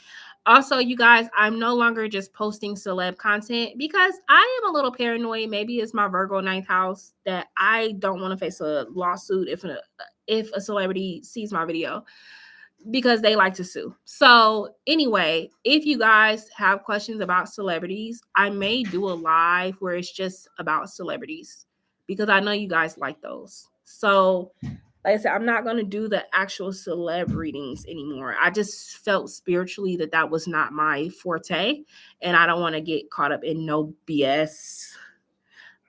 [SPEAKER 1] Also, you guys, I'm no longer just posting celeb content because I am a little paranoid. Maybe it's my Virgo 9th house that I don't want to face a lawsuit if a celebrity sees my video, because they like to sue. So anyway, if you guys have questions about celebrities, I may do a live where it's just about celebrities because I know you guys like those. So like I said, I'm not going to do the actual celeb readings anymore. I just felt spiritually that was not my forte, and I don't want to get caught up in no BS.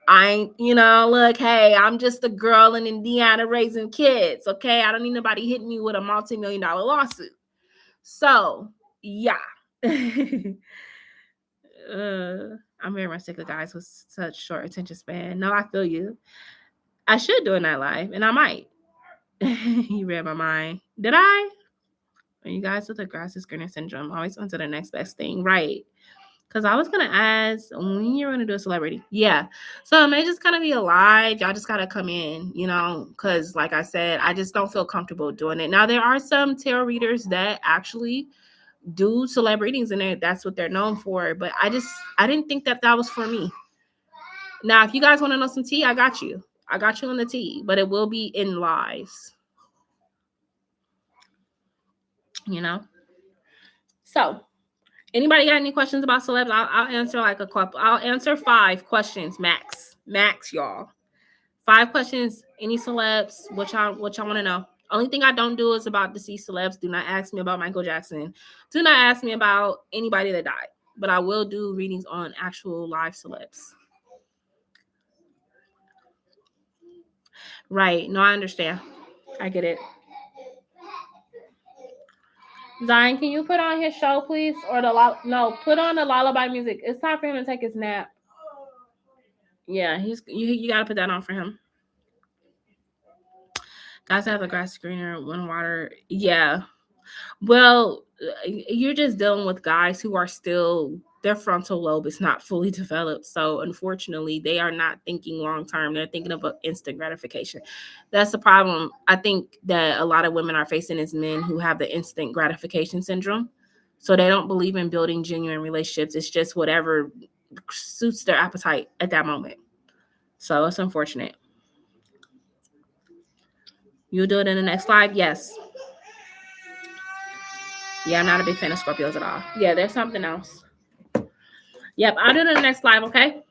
[SPEAKER 1] Look, hey, I'm just a girl in Indiana raising kids, okay? I don't need nobody hitting me with a multi-million-dollar lawsuit. So, yeah. I'm very much sick of guys with such short attention span. No, I feel you. I should do a night live, and I might. You read my mind. Did I? You guys with the grass is greener syndrome always went to the next best thing, right? Because I was gonna ask when you're gonna do a celebrity. Yeah. So it may just kind of be a live. Y'all just gotta come in, because like I said, I just don't feel comfortable doing it. Now there are some tarot readers that actually do celeb readings, and that's what they're known for. But I didn't think that was for me. Now, if you guys want to know some tea, I got you. I got you on the tea, but it will be in lives. So anybody got any questions about celebs? I'll answer like a couple. I'll answer 5 questions max, y'all. 5 questions. Any celebs? What y'all want to know? Only thing I don't do is about deceased celebs. Do not ask me about Michael Jackson. Do not ask me about anybody that died. But I will do readings on actual live celebs. Right. No, I understand. I get it. Zion, can you put on his show, please? Or put on the lullaby music. It's time for him to take his nap. Yeah, you gotta put that on for him. Guys have the grass greener when water. Yeah. Well, you're just dealing with guys who are still, their frontal lobe is not fully developed. So unfortunately, they are not thinking long term. They're thinking about instant gratification. That's the problem I think that a lot of women are facing is men who have the instant gratification syndrome. So they don't believe in building genuine relationships. It's just whatever suits their appetite at that moment. So it's unfortunate. You'll do it in the next live? Yes. Yeah, I'm not a big fan of Scorpios at all. Yeah, there's something else. Yep, I'll do it in the next live, okay?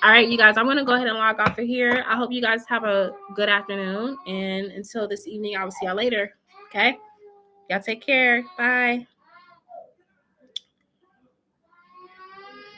[SPEAKER 1] All right, you guys, I'm going to go ahead and log off of here. I hope you guys have a good afternoon. And until this evening, I will see y'all later, okay? Y'all take care. Bye.